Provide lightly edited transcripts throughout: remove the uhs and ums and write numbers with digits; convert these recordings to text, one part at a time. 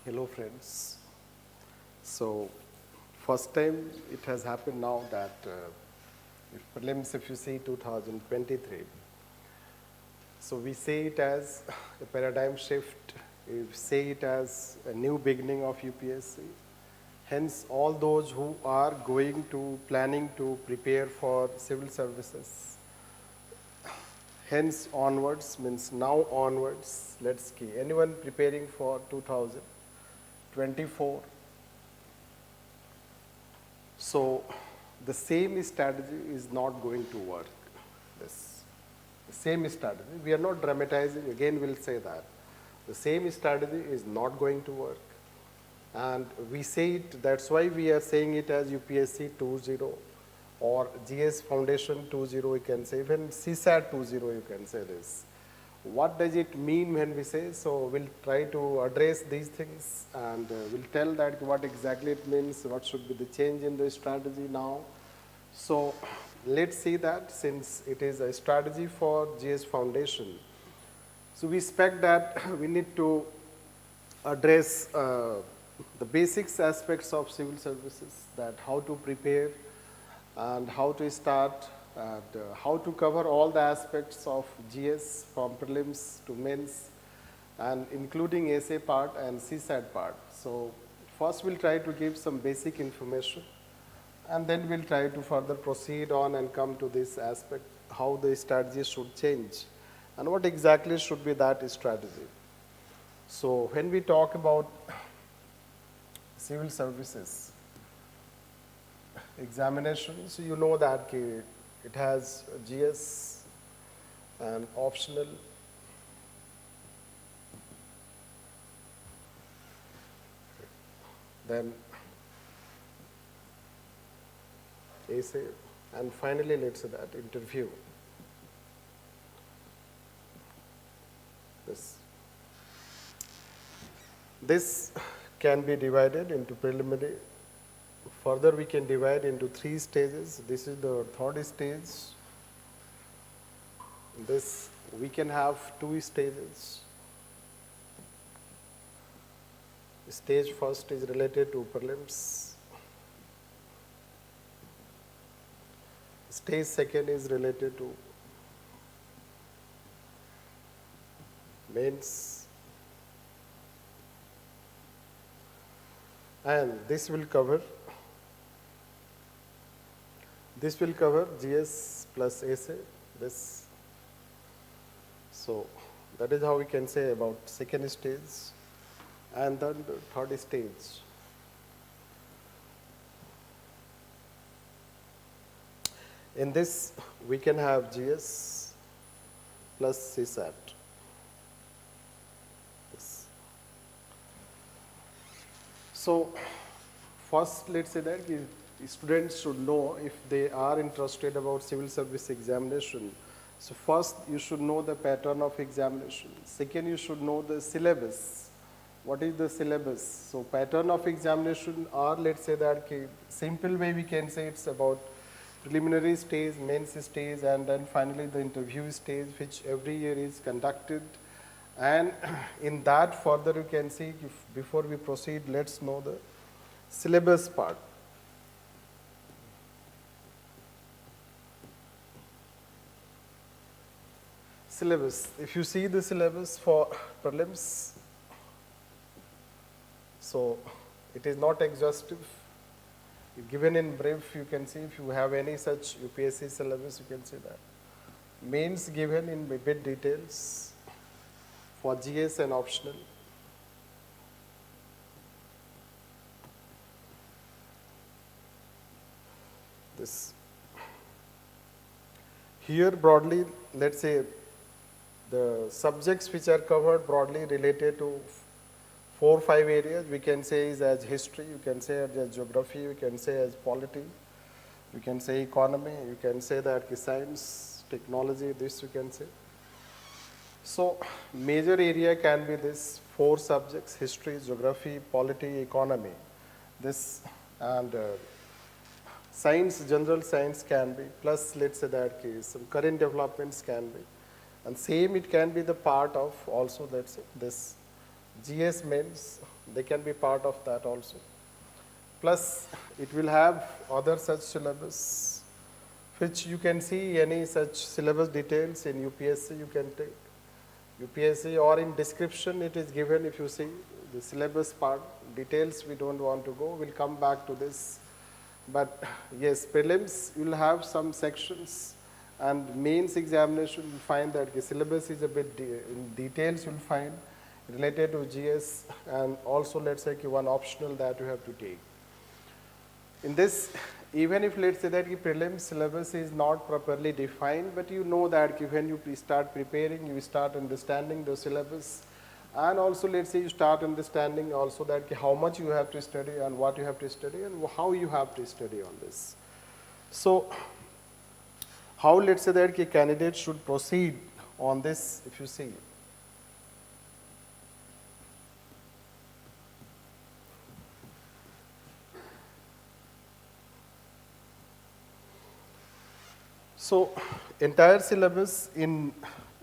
Hello friends. So first time it has happened now that if prelims, if you see 2023, so we say it as a paradigm shift, we say it as a new beginning of UPSC. Hence all those who are going to planning to prepare for civil services, hence onwards means now onwards, let's see, anyone preparing for 2024. So the same strategy is not going to work. This the same strategy. We are not dramatizing. Again, we'll say that the same strategy is not going to work, and we say it. That's why we are saying it as UPSC 2.0 or GS Foundation 2.0. You can say even CSAT 2.0. You can say this. What does it mean when we say? So we'll try to address these things, and we'll tell that what exactly it means, what should be the change in the strategy now. So let's see that since it is a strategy for GS Foundation. So we expect that we need to address the basics aspects of civil services, that how to prepare and how to start, and how to cover all the aspects of GS from prelims to mains, and including essay part and CSAT part. So first we'll try to give some basic information, and then we'll try to further proceed on and come to this aspect, how the strategy should change and what exactly should be that strategy. So when we talk about civil services examinations, you know that it has GS and optional, then essay, and finally let's say that interview. This can be divided into preliminary. Further, we can divide into 3 stages. This is the third stage. This we can have 2 stages. Stage first is related to prelims. Stage second is related to mains. And this will cover GS plus essay, this. So that is how we can say about second stage, and then the third stage. In this, we can have GS plus CSAT. This. So first, let's say that students should know if they are interested about civil service examination. So first, you should know the pattern of examination. Second, you should know the syllabus. What is the syllabus? So pattern of examination, or let's say that simple way we can say it's about preliminary stage, mains stage, and then finally the interview stage, which every year is conducted. And in that further you can see, if before we proceed, let's know the syllabus part. Syllabus. If you see the syllabus for prelims, so it is not exhaustive. Given in brief, you can see if you have any such UPSC syllabus, you can see that. Mains given in bit details for GS and optional. This. Here broadly, let's say the subjects which are covered broadly related to 4 or 5 areas, we can say is as history, you can say as geography, you can say as polity, you can say economy, you can say that science, technology, this you can say. So major area can be this 4 subjects: history, geography, polity, economy. This, and science, general science can be, plus let's say that some current developments can be. And same, it can be the part of also, let's say, this GS mains, they can be part of that also. Plus, it will have other such syllabus, which you can see any such syllabus details in UPSC you can take. UPSC or in description it is given, if you see the syllabus part, details we don't want to go, we'll come back to this. But yes, prelims will have some sections, and mains examination will find that the syllabus is a bit in details you'll find related to GS, and also let's say one optional that you have to take. In this, even if let's say that the prelims syllabus is not properly defined, but you know that when you start preparing, you start understanding the syllabus, and also let's say you start understanding also that how much you have to study and what you have to study and how you have to study on this. So, how let's say that the candidate should proceed on this, if you see. So, entire syllabus in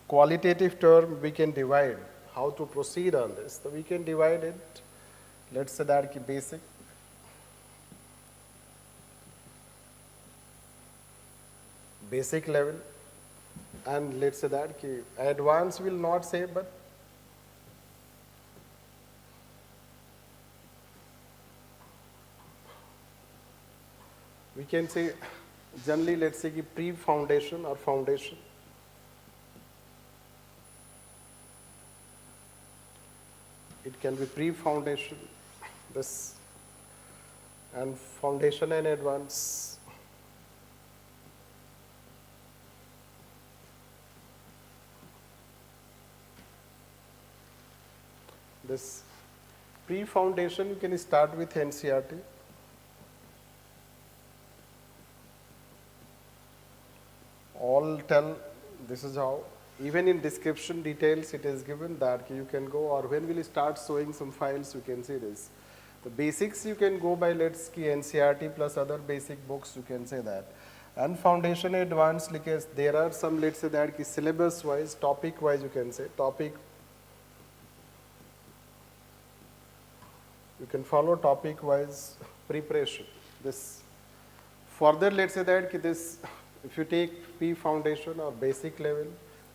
qualitative term we can divide. How to proceed on this? So, we can divide it, let's say that ki basic level, and let's say that ki advanced will not say, but we can say generally let's say ki pre-foundation or foundation. It can be pre-foundation, this, and foundation and advance. This pre-foundation you can start with NCERT. All tell this is how. Even in description details it is given that you can go, or when we'll start showing some files you can see this. The basics you can go by let's say NCERT plus other basic books, you can say that. And foundation advanced, because there are some let's say that syllabus wise, topic wise you can say, topic. You can follow topic wise preparation. This further let's say that this, if you take pre-foundation or basic level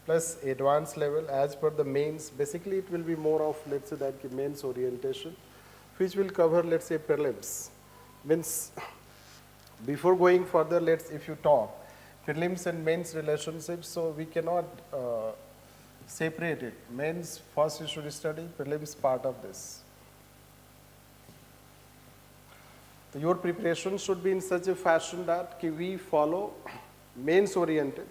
plus advanced level as per the mains, basically it will be more of let's say that mains orientation, which will cover let's say prelims. Means before going further, if you talk prelims and mains relationships, so we cannot separate it. Mains first you should study, prelims part of this. So your preparation should be in such a fashion that we follow mains oriented,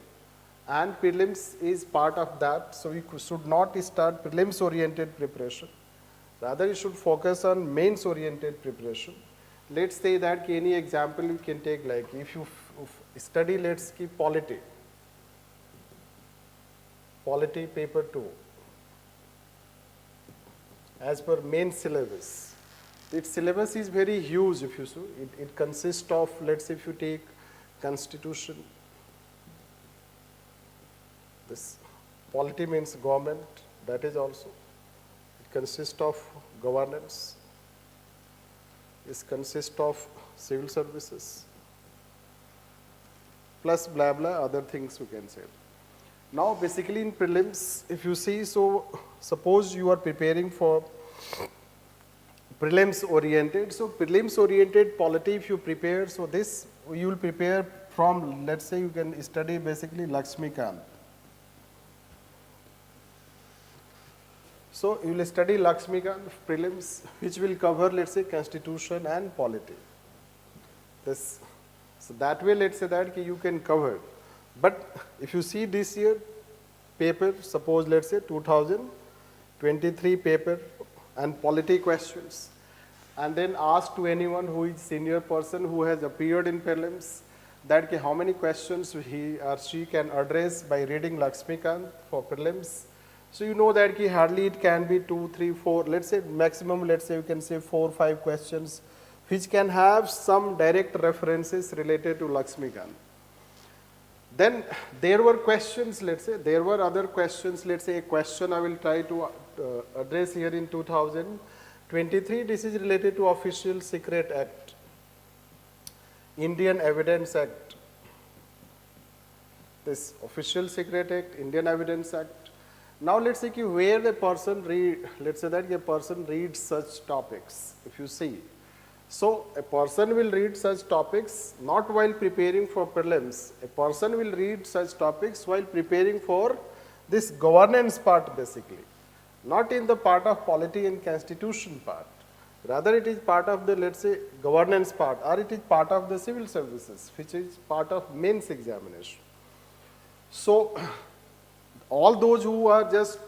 and prelims is part of that, so we should not start prelims oriented preparation. Rather you should focus on mains oriented preparation. Let's say that any example you can take, like if you study let's keep polity paper 2 as per main syllabus. Its syllabus is very huge, if you see. It consists of, let's say if you take constitution, this polity means government, that is also. It consists of governance. It consists of civil services, plus blah blah other things you can say. Now basically in prelims, if you see, so suppose you are preparing for prelims oriented. So prelims oriented polity if you prepare, so this you will prepare from, let's say you can study basically Lakshmikant. So you will study Lakshmikant prelims, which will cover let's say constitution and polity. This, so that way let's say that you can cover. But if you see this year paper, suppose let's say 2023 paper and polity questions, and then ask to anyone who is senior person who has appeared in prelims that how many questions he or she can address by reading Lakshmikant for prelims. So you know that hardly it can be 2, 3, 4, let's say maximum, let's say you can say 4, 5 questions which can have some direct references related to Lakshmikant. Then there were questions, let's say, there were other questions, let's say a question I will try to address here in 2023 23, this is related to Official Secret Act, Indian Evidence Act. This Official Secret Act, Indian Evidence Act. Now let's say where the person let's say that a person reads such topics, if you see. So a person will read such topics not while preparing for prelims. A person will read such topics while preparing for this governance part basically. Not in the part of polity and constitution part. Rather it is part of the, let's say, governance part, or it is part of the civil services, which is part of mains examination. So all those who are just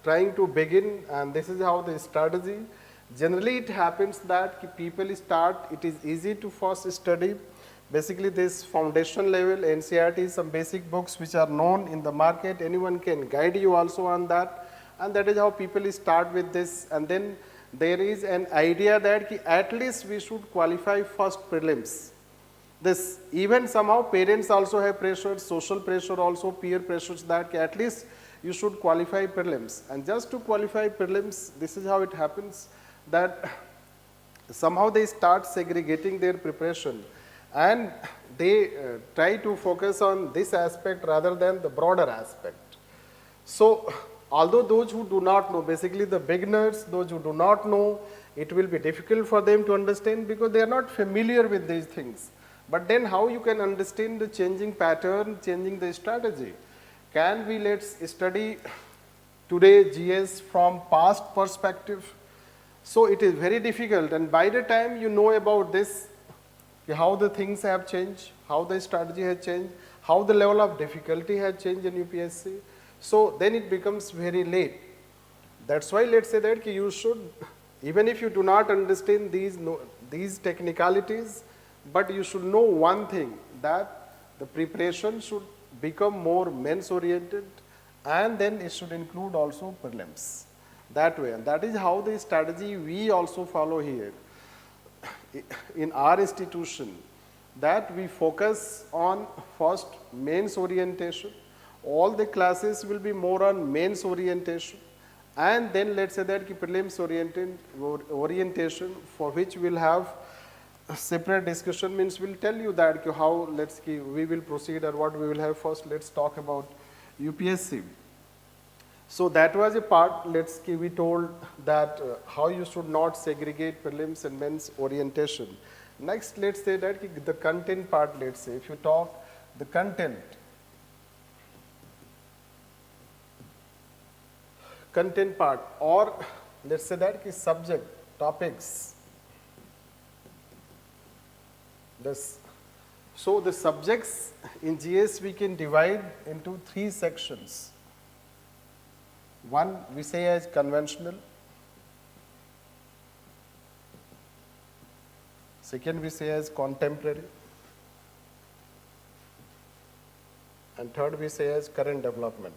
trying to begin, and this is how the strategy, generally it happens that people start, it is easy to first study basically this foundation level, NCERT, some basic books which are known in the market, anyone can guide you also on that, and that is how people start with this. And then there is an idea that at least we should qualify first prelims. This, even somehow parents also have pressure, social pressure also, peer pressures, that at least you should qualify prelims. And just to qualify prelims, this is how it happens, that somehow they start segregating their preparation and they try to focus on this aspect rather than the broader aspect. So although those who do not know, basically the beginners, those who do not know, it will be difficult for them to understand because they are not familiar with these things. But then how you can understand the changing pattern, changing the strategy? Can we let's study today GS from past perspective? So it is very difficult, and by the time you know about this, how the things have changed, how the strategy has changed, how the level of difficulty has changed in UPSC, so then it becomes very late. That's why let's say that you should, even if you do not understand these technicalities, but you should know one thing, that the preparation should become more mains oriented, and then it should include also prelims. That way, and that is how the strategy we also follow here in our institution, that we focus on first mains orientation. All the classes will be more on mains orientation, and then let's say that prelims orientation, for which we'll have a separate discussion, means we'll tell you that how we will proceed or what we will have. First let's talk about UPSC. So that was a part, we told that how you should not segregate prelims and mains orientation. Next, let's say that the content part, let's say, if you talk the content part, or let's say that subject, topics. So the subjects in GS we can divide into 3 sections. One we say as conventional, second we say as contemporary, and third we say as current development.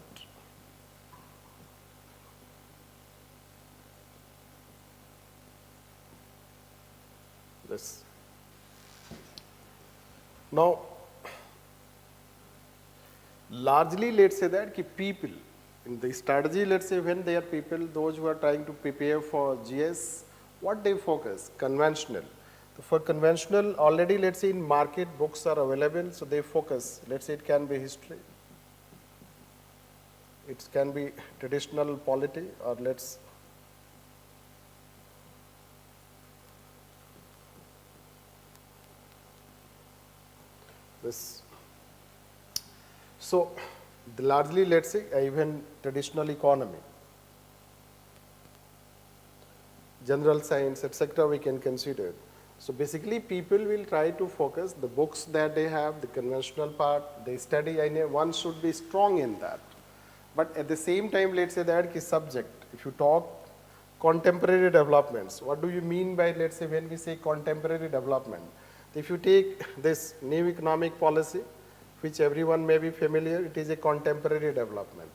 This. Now, largely let's say that people, in the strategy, let's say when they are people, those who are trying to prepare for GS, what they focus? Conventional. So for conventional, already let's say in market books are available, so they focus, let's say it can be history, it can be traditional polity, or this. So largely let's say even traditional economy, general science, etc. we can consider. So basically people will try to focus the books that they have, the conventional part, they study, and one should be strong in that. But at the same time, let's say that subject, if you talk contemporary developments, what do you mean by, let's say when we say contemporary development? If you take this new economic policy, which everyone may be familiar, it is a contemporary development.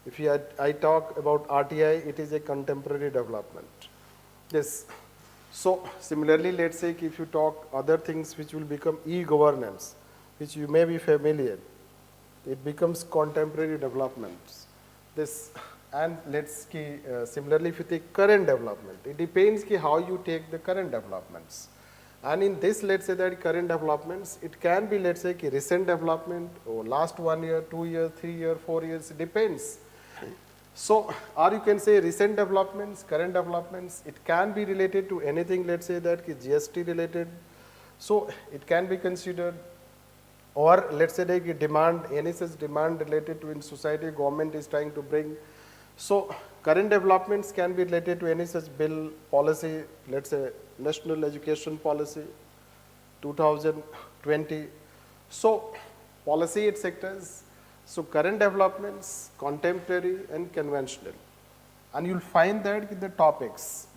If I talk about RTI, it is a contemporary development. Yes. So similarly, let's say if you talk other things which will become e-governance, which you may be familiar, it becomes contemporary developments. This And let's similarly if you take current development, it depends how you take the current developments. And in this, let's say that current developments, it can be, let's say, recent development or last 1 year, 2 years, 3 years, 4 years, it depends. So, or you can say recent developments, current developments, it can be related to anything, let's say that GST related. So, it can be considered, or let's say like demand, any such demand related to in society, government is trying to bring. So, current developments can be related to any such bill, policy, let's say National Education Policy 2020. So, policy it sectors, so current developments, contemporary and conventional. And you'll find that the topics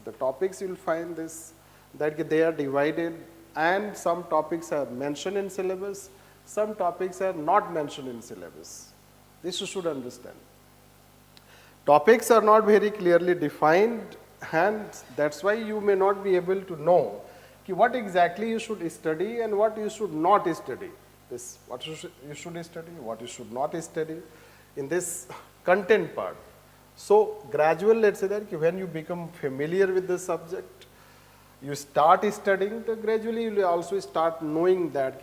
you'll find this, that they are divided and some topics are mentioned in syllabus, some topics are not mentioned in syllabus. This you should understand. Topics are not very clearly defined, and that's why you may not be able to know what exactly you should study and what you should not study. This, what you should study, what you should not study in this content part. So, gradual, let's say that when you become familiar with the subject, you start studying, then gradually you will also start knowing that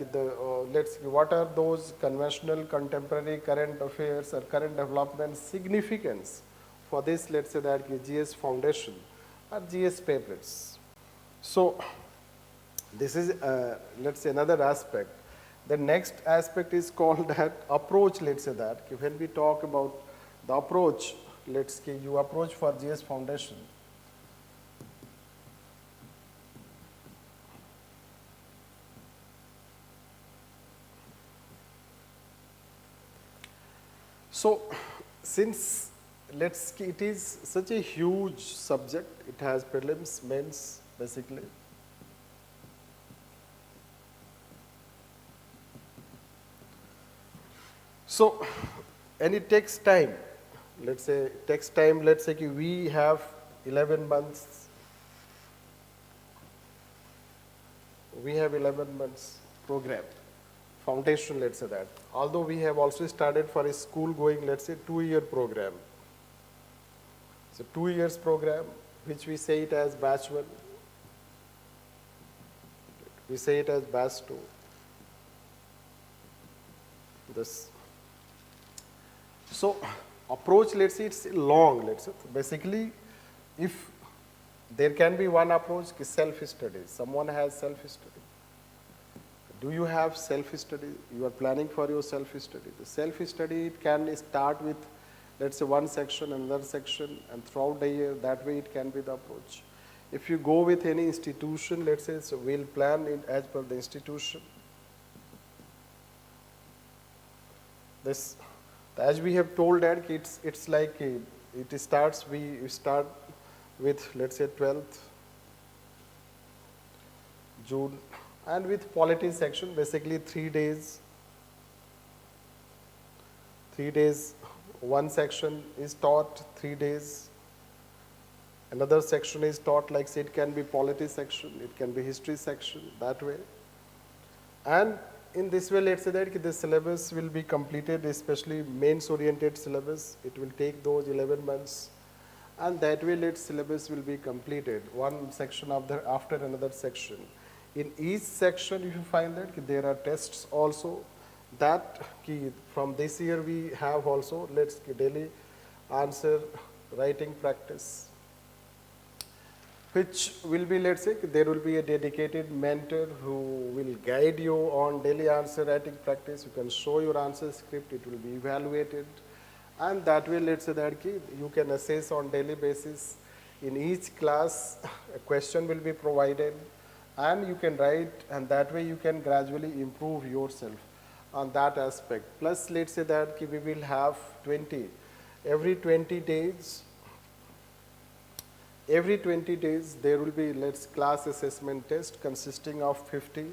what are those conventional, contemporary, current affairs or current development significance for this, let's say that GS foundation or GS papers. So, this is let's say another aspect. The next aspect is called that approach, let's say that when we talk about the approach, let's say you approach for GS foundation. So, since it is such a huge subject, it has prelims, mains basically. So, and it takes time, let's say we have 11 months, program, foundation, let's say that. Although we have also started for a school going, let's say 2-year program. So 2 years program, which we say it as batch 1, we say it as batch 2. This. So approach, let's say it's long, let's say. Basically, if there can be one approach, self-study. Someone has self-study. Do you have self-study? You are planning for your self-study. The self-study, it can start with, let's say, one section, another section, and throughout the year, that way it can be the approach. If you go with any institution, let's say, so we'll plan it as per the institution. This, as we have told that it's like we start with, let's say, 12th June, and with polity section, basically 3 days. 3 days, one section is taught, 3 days. Another section is taught, like say it can be polity section, it can be history section, that way. And in this way, let's say that the syllabus will be completed, especially mains oriented syllabus. It will take those 11 months. And that way, syllabus will be completed, one section after another section. In each section, if you find that there are tests also, that from this year we have also, daily answer writing practice, which will be, let's say, there will be a dedicated mentor who will guide you on daily answer writing practice. You can show your answer script, it will be evaluated. And that way, let's say that you can assess on daily basis. In each class, a question will be provided and you can write, and that way you can gradually improve yourself on that aspect. Plus, let's say that we will have every 20 days, there will be class assessment test consisting of 50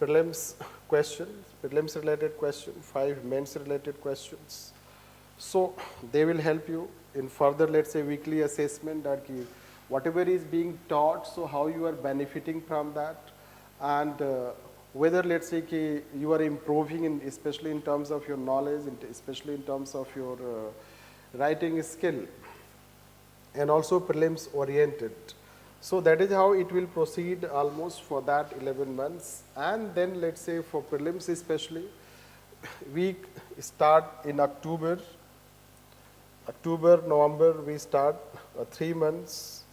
prelims questions, prelims related questions, 5 mains related questions. So they will help you in further, let's say, weekly assessment that whatever is being taught, so how you are benefiting from that, and whether, let's say, you are improving, especially in terms of your knowledge, especially in terms of your writing skill, and also prelims oriented. So that is how it will proceed almost for that 11 months. And then let's say for prelims especially, we start in October, November, we start 3 months.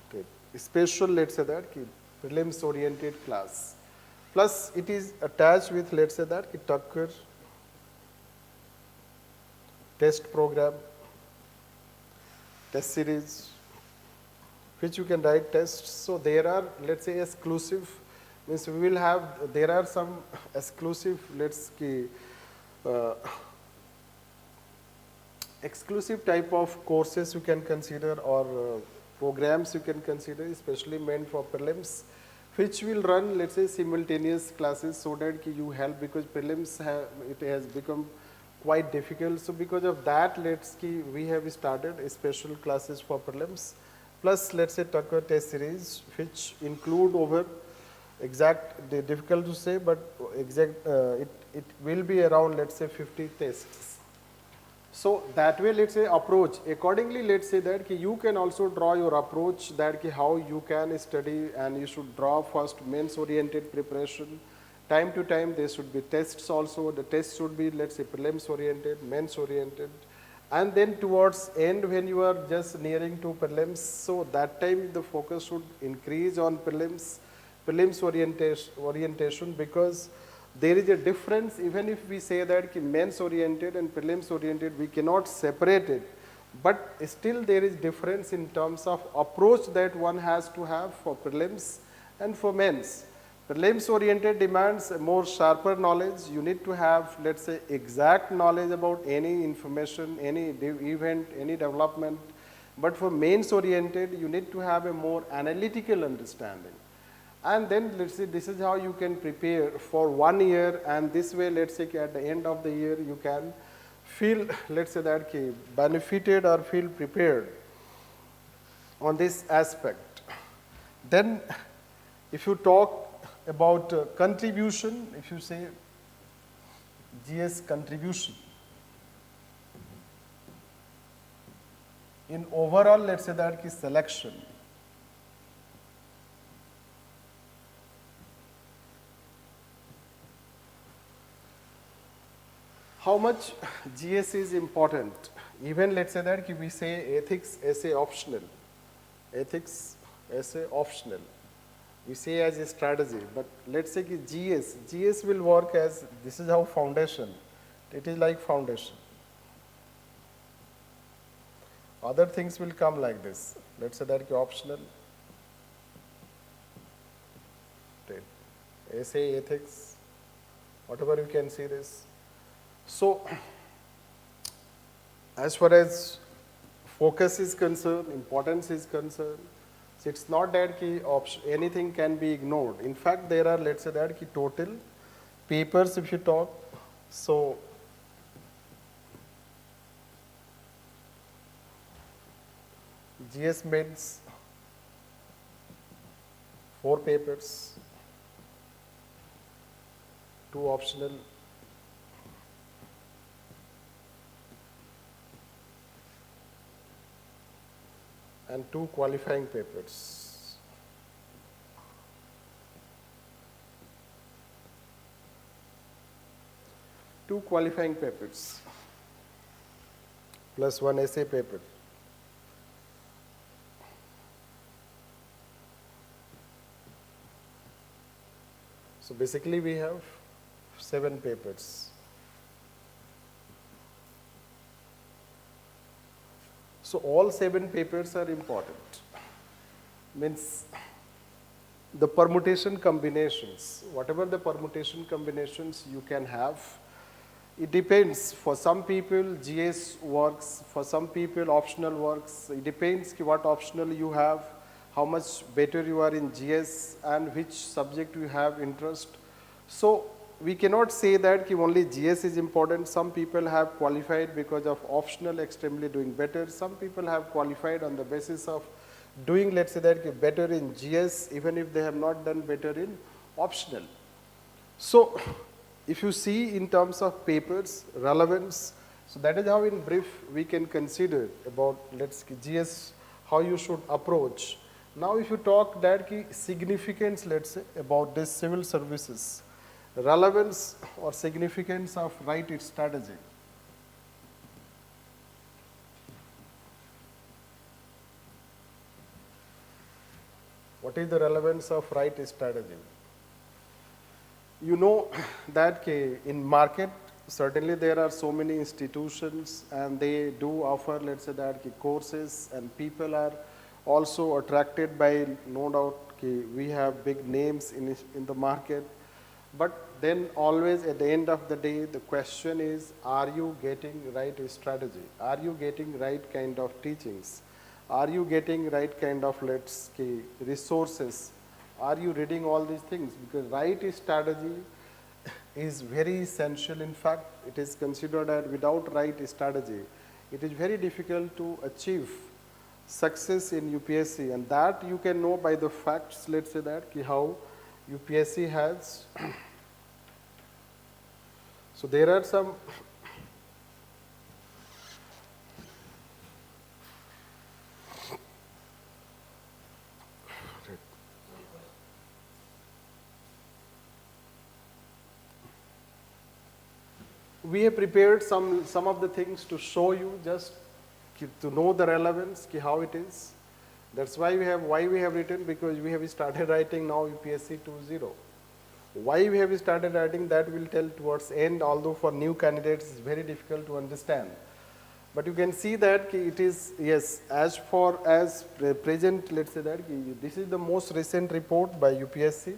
Okay. Special, let's say that, prelims oriented class. Plus it is attached with, let's say that, Tucker test program, test series, which you can write tests. So there are, let's say, exclusive, means we will have, there are some exclusive, exclusive type of courses you can consider, or programs you can consider, especially meant for prelims, which will run, let's say, simultaneous classes, so that you help, because prelims it has become quite difficult. So because of that, we have started special classes for prelims, plus let's say Tucker test series, which include over difficult to say, but it will be around, let's say, 50 tests. So that way, let's say, approach accordingly, let's say that you can also draw your approach, that how you can study, and you should draw first mains oriented preparation. Time to time there should be tests also. The tests should be, let's say, prelims oriented, mains oriented, and then towards end, when you are just nearing to prelims, so that time the focus should increase on prelims orientation, because there is a difference. Even if we say that mains oriented and prelims oriented, we cannot separate it, but still there is difference in terms of approach that one has to have for prelims and for mains. Prelims oriented demands a more sharper knowledge. You need to have, let's say, exact knowledge about any information, any event, any development. But for mains oriented, you need to have a more analytical understanding. And then, let's say, this is how you can prepare for 1 year, and this way, let's say, at the end of the year, you can feel, let's say, that benefited or feel prepared on this aspect. Then, if you talk about contribution, if you say GS contribution, in overall, let's say that selection, how much GS is important? Even, let's say that we say ethics essay optional, ethics essay optional, we say as a strategy, but let's say GS will work as, this is how foundation, it is like foundation. Other things will come like this, let's say that optional, essay, ethics, whatever you can see this. So, as far as focus is concerned, importance is concerned, so it's not that anything can be ignored. In fact, there are, let's say that total papers if you talk. So, GS mains 4 papers, 2 optional, and 2 qualifying papers. Two qualifying papers plus 1 essay paper. So basically we have 7 papers. So all 7 papers are important. Means the permutation combinations, whatever the permutation combinations you can have, it depends. For some people GS works, for some people optional works. It depends what optional you have, how much better you are in GS, and which subject you have interest. So we cannot say that only GS is important. Some people have qualified because of optional extremely doing better. Some people have qualified on the basis of doing, let's say that better in GS, even if they have not done better in optional. So if you see in terms of papers, relevance, So that is how in brief we can consider about GS, how you should approach. Now if you talk that significance, let's say, about this civil services, relevance or significance of right strategy. What is the relevance of right strategy? You know that in market, certainly there are so many institutions and they do offer, let's say that courses, and people are also attracted by, no doubt, we have big names in the market. But then always at the end of the day, the question is, are you getting right strategy? Are you getting right kind of teachings? Are you getting right kind of, let's say, resources? Are you reading all these things? Because right strategy is very essential. In fact, it is considered that without right strategy, it is very difficult to achieve success in UPSC, and that you can know by the facts, let's say that, how UPSC has. So there are some we have prepared some of the things to show you, just to know the relevance, how it is. That's why we have written, because we have started writing now UPSC 2.0. Why we have started writing, that will tell towards end, although for new candidates it's very difficult to understand. But you can see that it is, yes, as present, let's say that this is the most recent report by UPSC.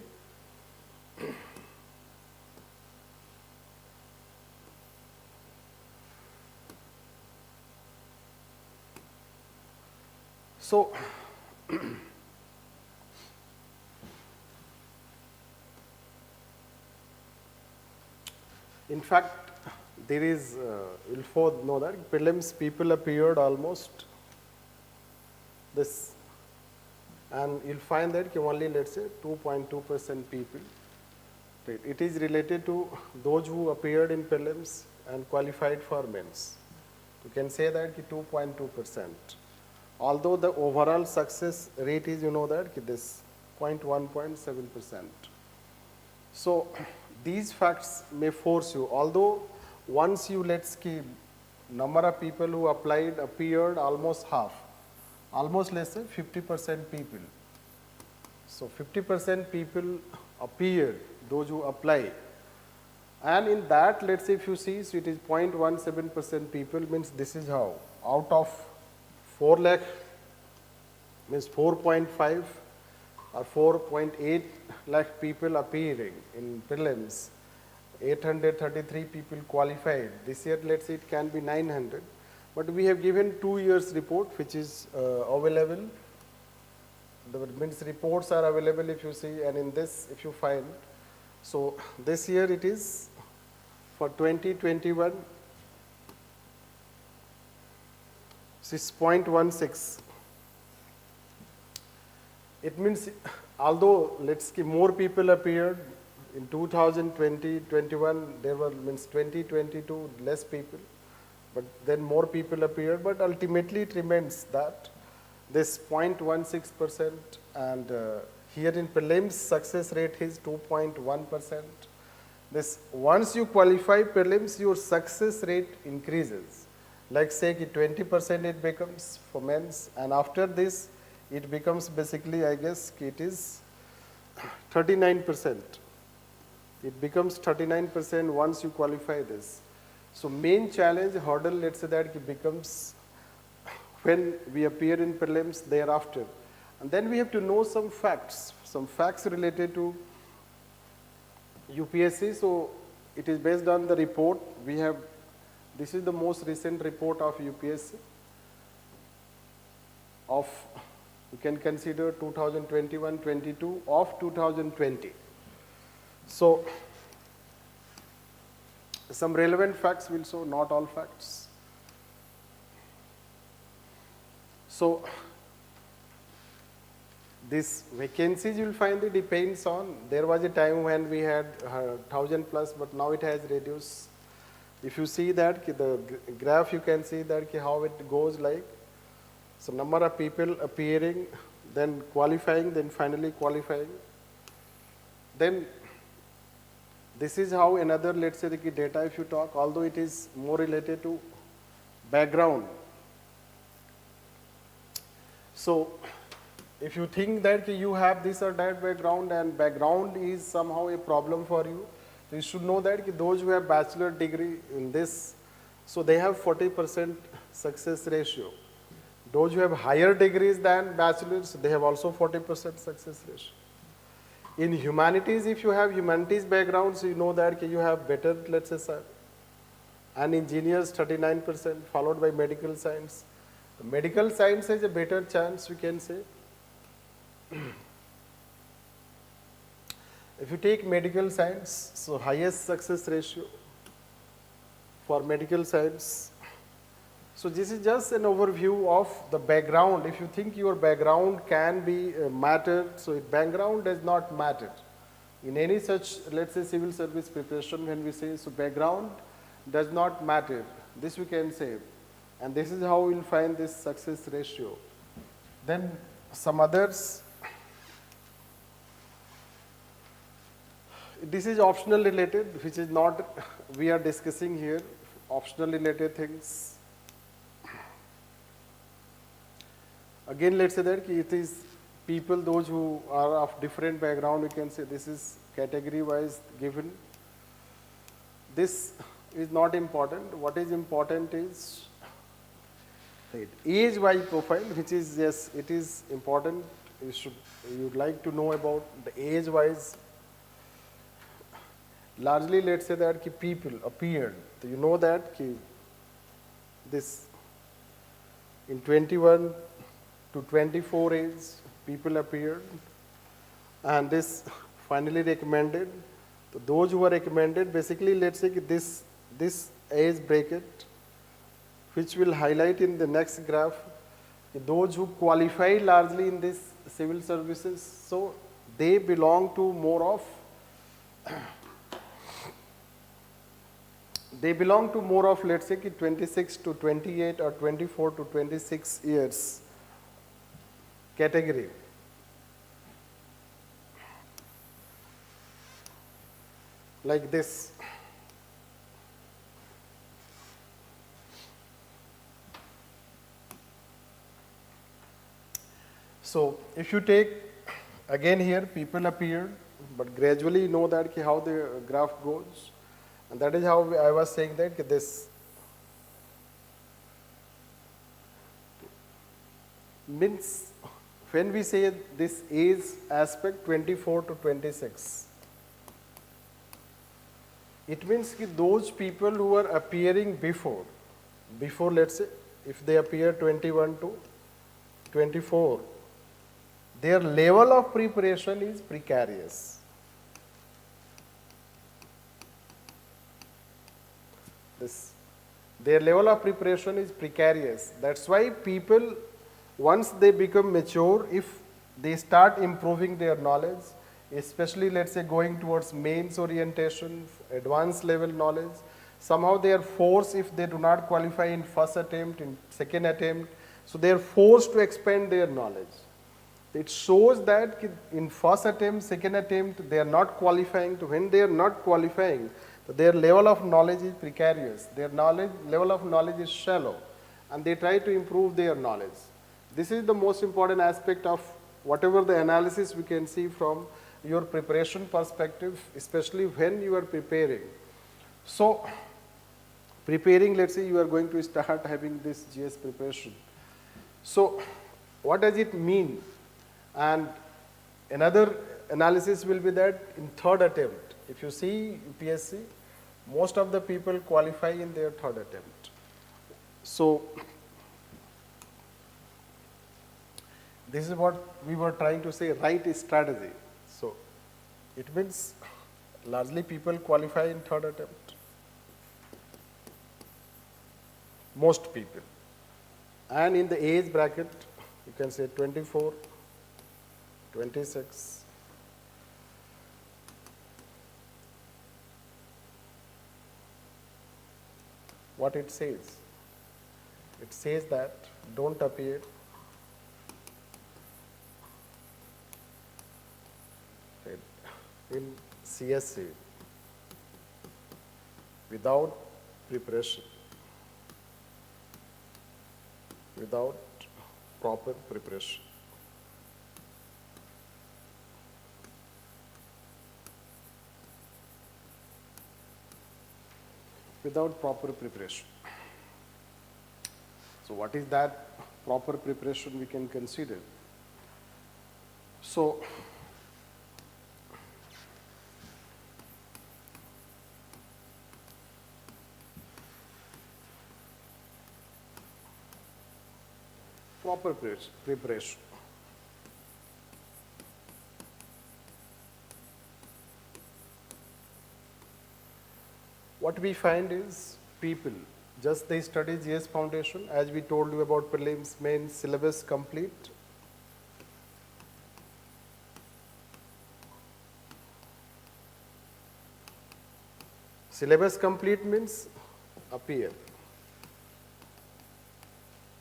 So, in fact, there is, you'll know that prelims people appeared almost this, and you'll find that only, let's say, 2.2% people. It is related to those who appeared in prelims and qualified for mains. You can say that 2.2%. Although the overall success rate is, you know that, this 0.1.7%. So these facts may force you, although once you, let's keep number of people who appeared almost half, almost let's say 50% people. So 50% people appeared, those who apply. And in that, let's say if you see, so it is 0.17% people, means this is how, out of 4 lakh, means 4.5 or 4.8 lakh people appearing in prelims, 833 people qualified. This year, let's say it can be 900. But we have given 2 years report, which is available. The means reports are available if you see, and in this, if you find. So this year it is for 2021, 6.16. It means, although let's say more people appeared in 2020-21, there were, means 2022 less people, but then more people appeared, but ultimately it remains that this 0.16%, and here in prelims success rate is 2.1%. This, once you qualify prelims, your success rate increases. Like say 20% it becomes for mains, and after this it becomes basically, I guess it is 39%. It becomes 39% once you qualify this. So main challenge, hurdle, let's say that it becomes when we appear in prelims thereafter. And then we have to know some facts related to UPSC. So it is based on the report we have. This is the most recent report of UPSC of, you can consider 2021-22 of 2020. So some relevant facts will show, not all facts. So this vacancies you will find it depends on, there was a time when we had 1,000 plus, but now it has reduced. If you see that the graph, you can see that how it goes like, so number of people appearing, then qualifying, then finally qualifying. Then this is how another, let's say the data if you talk, although it is more related to background. So if you think that you have this or that background and background is somehow a problem for you, you should know that those who have bachelor degree in this, so they have 40% success ratio. Those who have higher degrees than bachelors, they have also 40% success ratio. In humanities, if you have humanities backgrounds, you know that you have better, let's say, sir. And engineers 39%, followed by medical science. The medical science has a better chance, we can say. If you take medical science, so highest success ratio for medical science. So this is just an overview of the background. If you think your background can be matter, so background does not matter. In any such, let's say, civil service preparation, when we say, so background does not matter. This we can say. And this is how we'll find this success ratio. Then some others. This is optional related, which is not, we are discussing here, optional related things. Again, let's say that it is people, those who are of different background, we can say this is category wise given. This is not important. What is important is age wise profile, which is, yes, it is important. You'd like to know about the age wise. Largely, let's say that people appeared. You know that this in 21 to 24 age, people appeared, and this finally recommended. So those who were recommended, basically, let's say this age bracket, which will highlight in the next graph, those who qualify largely in this civil services, so they belong to more of let's say 26 to 28 or 24 to 26 years category. Like this. So if you take again here, people appeared, but gradually you know that how the graph goes. And that is how I was saying that this means when we say this age aspect 24 to 26, it means that those people who are appearing before let's say if they appear 21 to 24, their level of preparation is precarious. Their level of preparation is precarious. That's why people, once they become mature, if they start improving their knowledge, especially let's say going towards mains orientation, advanced level knowledge, somehow they are forced, if they do not qualify in first attempt, in second attempt, so they are forced to expand their knowledge. It shows that in first attempt, second attempt, they are not qualifying. When they are not qualifying, their level of knowledge is precarious. Their level of knowledge is shallow, and they try to improve their knowledge. This is the most important aspect of whatever the analysis we can see from your preparation perspective, especially when you are preparing. So, preparing, let's say you are going to start having this GS preparation. So, what does it mean? And another analysis will be that in third attempt, if you see UPSC, most of the people qualify in their third attempt. So, this is what we were trying to say, right strategy. So, it means largely people qualify in third attempt. Most people. And in the age bracket, you can say 24, 26, what it says. It says that don't appear in CSE without preparation, without proper preparation. Without proper preparation. So what is that proper preparation we can consider? So proper preparation. What we find is people, just they study GS foundation, as we told you about prelims, mains, syllabus complete. Syllabus complete means appear.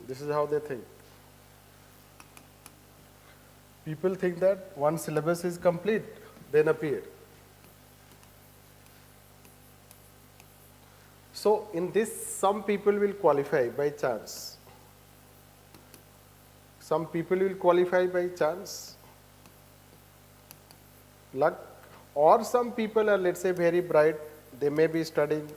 This is how they think. People think that once syllabus is complete, then appear. So in this, some people will qualify by chance. Some people will qualify by chance, luck, or some people are, let's say, very bright. They may be studying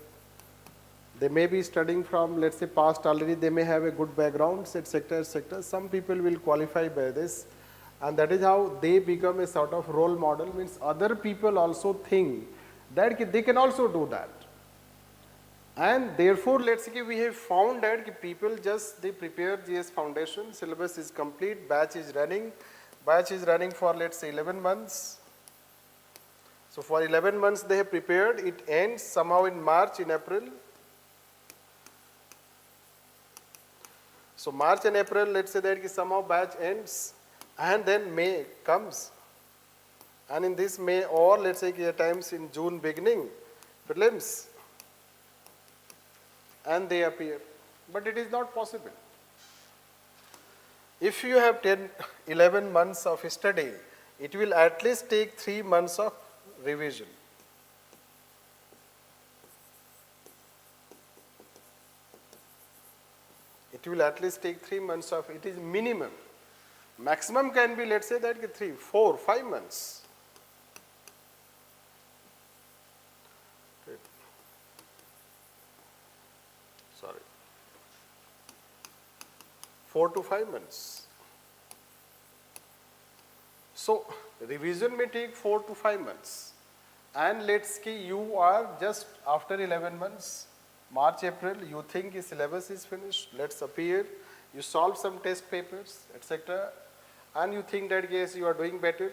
from, let's say, past already. They may have a good background, etc., etc. Some people will qualify by this, and that is how they become a sort of role model. Means other people also think that they can also do that. And therefore, let's say we have found that people just, they prepare GS foundation, syllabus is complete, batch is running for, let's say, 11 months. So for 11 months they have prepared, it ends somehow in March, in April. So March and April, let's say that somehow batch ends, and then May comes. And in this May, or let's say at times in June beginning, prelims, and they appear. But it is not possible. If you have 11 months of study, it will at least take 3 months of revision. It will at least take 3 months of, it is minimum. Maximum can be, let's say that 3, 4, 5 months. Sorry. 4 to 5 months. So revision may take 4 to 5 months. And let's say you are just after 11 months, March, April, you think your syllabus is finished, let's appear, you solve some test papers, etc. And you think that yes, you are doing better.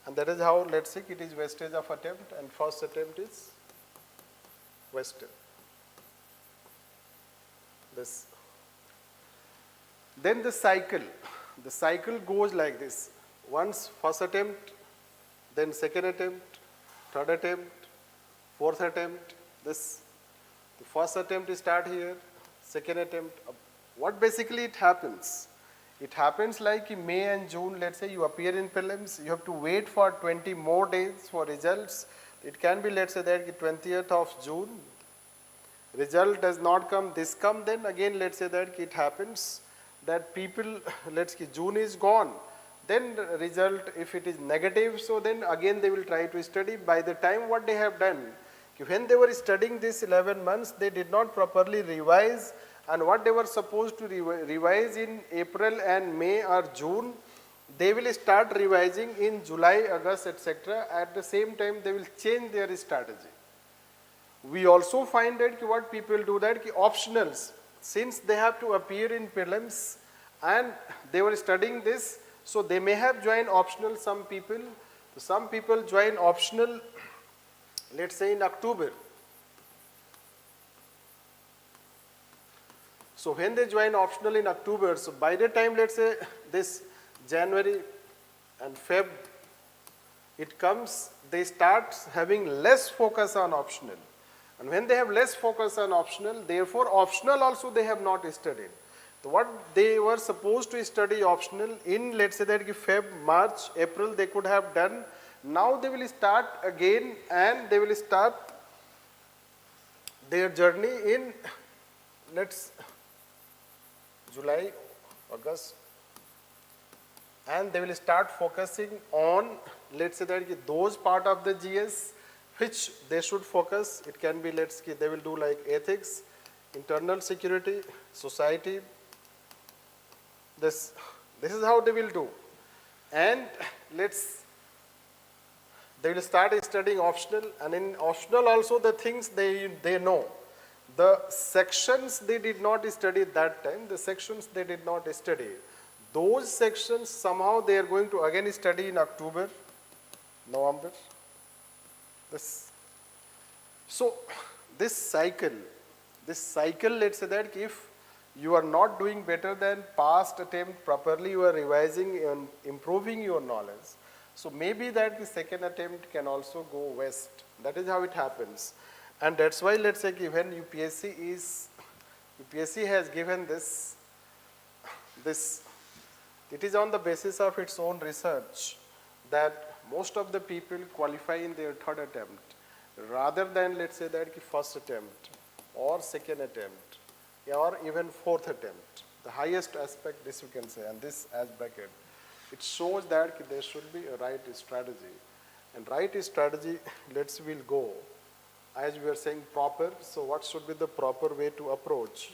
And that is how, let's say, it is wastage of attempt, and first attempt is wasted. This. Then the cycle goes like this. Once first attempt, then second attempt, third attempt, fourth attempt, this. The first attempt start here, second attempt. What basically it happens? It happens like in May and June, let's say you appear in prelims, you have to wait for 20 more days for results. It can be, let's say that 20th of June, result does not come, this come, then again let's say that it happens that people, let's say June is gone, then the result, if it is negative, so then again they will try to study. By the time what they have done, when they were studying this 11 months, they did not properly revise, and what they were supposed to revise in April and May or June, they will start revising in July, August, etc. At the same time, they will change their strategy. We also find that what people do that optionals, since they have to appear in prelims and they were studying this, so they may have joined optional, some people. Some people join optional, let's say in October. So when they join optional in October, so by the time, let's say this January and Feb, it comes, they start having less focus on optional. And when they have less focus on optional, therefore optional also they have not studied. So what they were supposed to study optional in, let's say that Feb, March, April they could have done. Now they will start again and they will start their journey in, let's July, August, and they will start focusing on, let's say that those part of the GS which they should focus. It can be, let's say they will do like ethics, internal security, society. This is how they will do. And they will start studying optional, and in optional also the things they know. The sections they did not study that time, the sections they did not study. Those sections somehow they are going to again study in October, November. So this cycle, let's say that if you are not doing better than past attempt properly, you are revising and improving your knowledge. So maybe that the second attempt can also go west. That is how it happens. And that's why, let's say, given UPSC has given this, it is on the basis of its own research that most of the people qualify in their third attempt rather than, let's say, that first attempt or second attempt or even fourth attempt. The highest aspect, this you can say, and this as bracket. It shows that there should be a right strategy. And right strategy, we'll go, as we are saying, proper. So what should be the proper way to approach?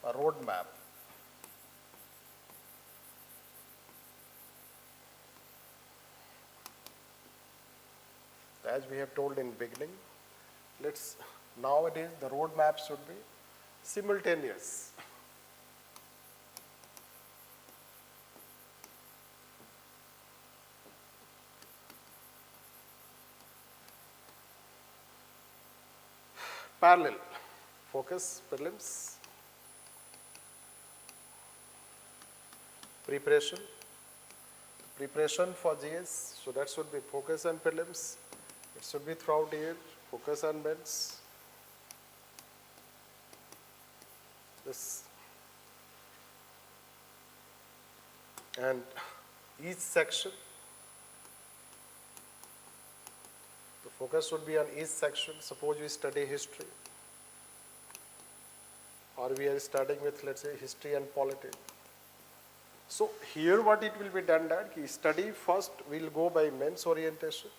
A roadmap. As we have told in beginning, nowadays the roadmap should be simultaneous. Parallel, focus, prelims, preparation for GS, so that should be focus on prelims. It should be throughout the year, focus on mains. And each section, the focus should be on each section. Suppose we study history, or we are starting with, let's say, history and polity. So here what it will be done that study first, we'll go by mains orientation.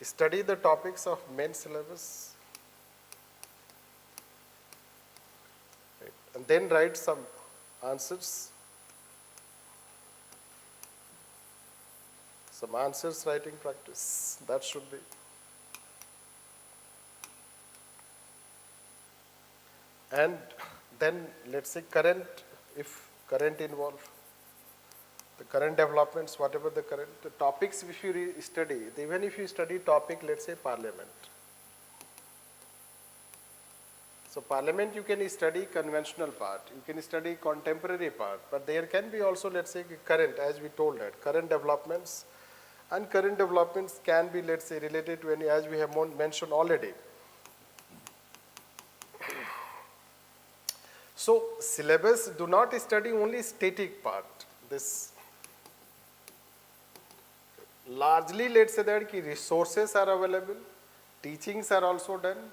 Study the topics of main syllabus, right, and then write some answers. Some answers writing practice, that should be. And then, let's say, current, if current involved. The current developments, whatever the topics if you study, even if you study topic, let's say parliament. So parliament you can study conventional part, you can study contemporary part, but there can be also, let's say, current, as we told that, current developments, and current developments can be, let's say, related to any, as we have mentioned already. So syllabus do not study only static part. This largely, let's say that resources are available, teachings are also done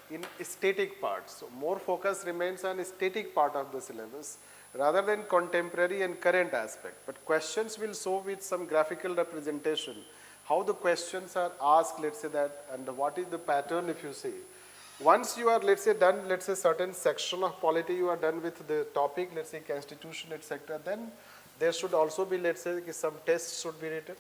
in static parts. So more focus remains on static part of the syllabus rather than contemporary and current aspect. But questions will show with some graphical representation, how the questions are asked, let's say that, and what is the pattern if you see. Once you are, let's say, done, let's say, certain section of polity, you are done with the topic, let's say, constitution, etc., then there should also be, let's say, some tests should be written.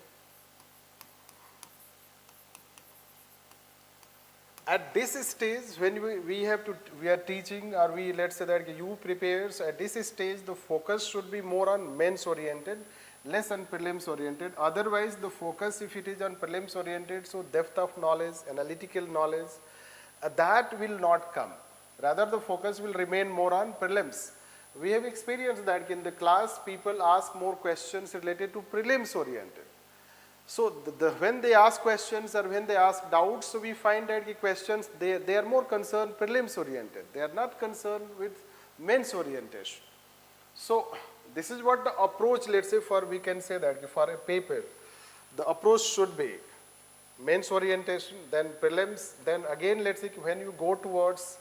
At this stage, when we are teaching, or we, let's say that you prepares, at this stage, the focus should be more on mains oriented, less on prelims oriented. Otherwise, the focus, if it is on prelims oriented, so depth of knowledge, analytical knowledge, that will not come. Rather, the focus will remain more on prelims. We have experienced that in the class people ask more questions related to prelims oriented. So when they ask questions or when they ask doubts, so we find that the questions, they are more concerned prelims oriented. They are not concerned with mains orientation. So this is what the approach, let's say, for we can say that for a paper, the approach should be mains orientation, then prelims, then again let's say when you go towards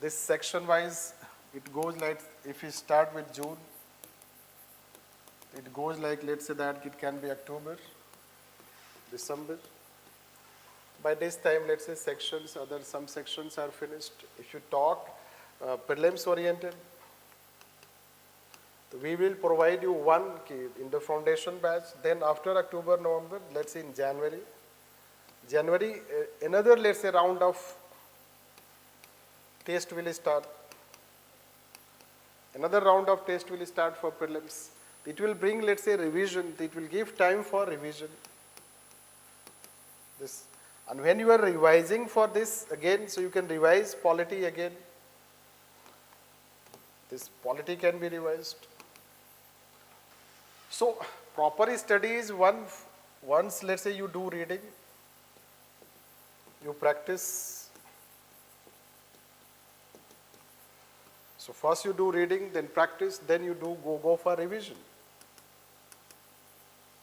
this section wise, it goes like, if you start with June, it goes like, let's say that it can be October, December. By this time, let's say sections, some sections are finished. If you talk prelims oriented, we will provide you one key in the foundation batch. Then after October, November, let's say in January, another, let's say, round of test will start. Another round of test will start for prelims. It will bring, let's say, revision. It will give time for revision. This. And when you are revising for this again, so you can revise polity again. This polity can be revised. So proper study is once let's say you do reading, you practice. So first you do reading, then practice, then you do go for revision.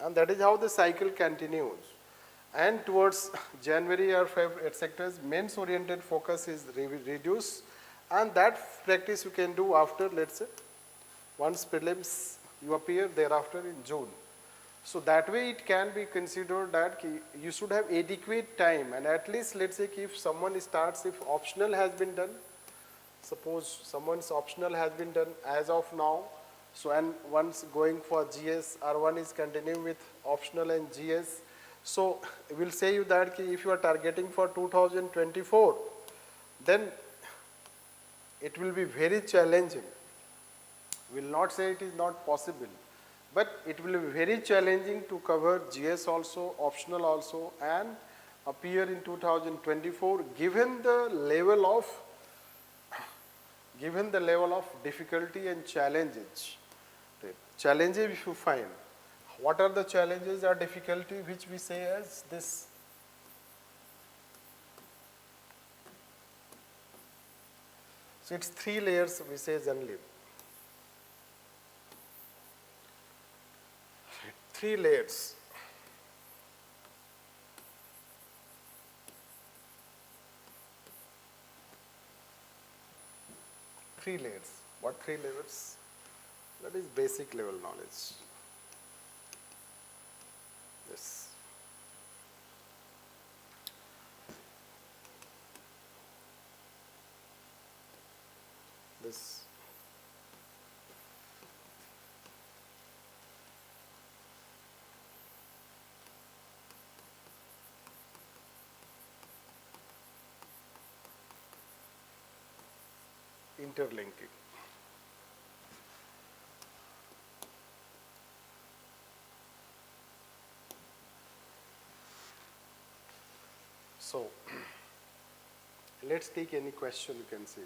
And that is how the cycle continues. And towards January or February, etc., mains oriented focus is reduced, and that practice you can do after, let's say, once prelims you appear, thereafter in June. So that way it can be considered that you should have adequate time, and at least, let's say, if someone starts, if optional has been done, suppose someone's optional has been done as of now, so and one's going for GS or one is continuing with optional and GS. So we'll say you that if you are targeting for 2024, then it will be very challenging. We will not say it is not possible, but it will be very challenging to cover GS also, optional also, and appear in 2024 given the level of difficulty and challenges. The challenges if you find. What are the challenges or difficulty which we say as this? So it's 3 layers we say generally. 3 layers. Three layers. What 3 layers? That is basic level knowledge. Yes. This. Interlinking. So let's take any question you can see.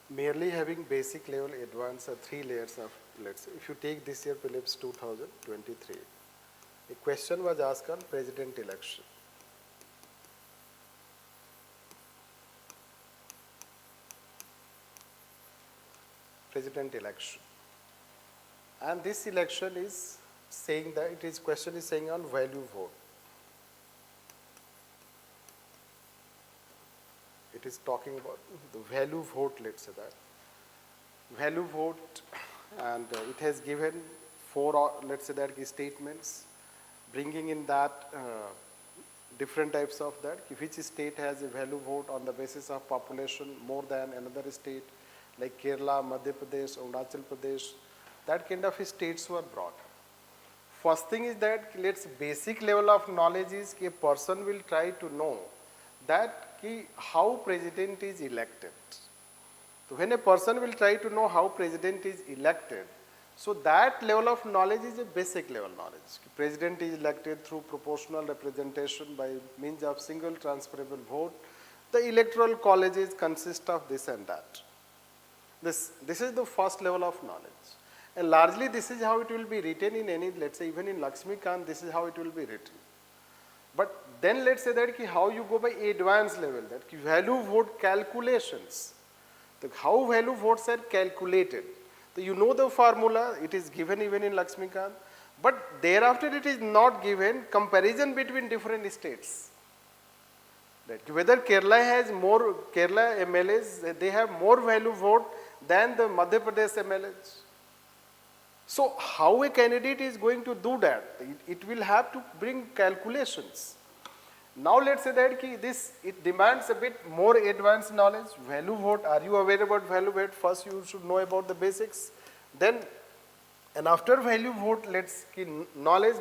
Merely having basic level, advanced are 3 layers of, let's say, if you take this year prelims 2023, a question was asked on president election. President election. And this election is saying that question is saying on value vote. It is talking about the value vote, let's say that. Value vote, and it has given 4, let's say that, statements, bringing in that different types of that, which state has a value vote on the basis of population more than another state, like Kerala, Madhya Pradesh, Arunachal Pradesh, that kind of states were brought. First thing is that, let's basic level of knowledge is a person will try to know that how president is elected. So when a person will try to know how president is elected, So that level of knowledge is a basic level knowledge. President is elected through proportional representation by means of single transferable vote. The electoral colleges consist of this and that. This is the first level of knowledge. And largely this is how it will be written in any, let's say even in Lakshmikant, this is how it will be written. But then let's say that how you go by advanced level, that value vote calculations. How value votes are calculated. So you know the formula, it is given even in Lakshmikant, but thereafter it is not given comparison between different states. That whether Kerala has more, Kerala MLAs, they have more value vote than the Madhya Pradesh MLAs. So how a candidate is going to do that? It will have to bring calculations. Now let's say that it demands a bit more advanced knowledge. Value vote, are you aware about value vote? First you should know about the basics. Then, and after value vote, let's knowledge,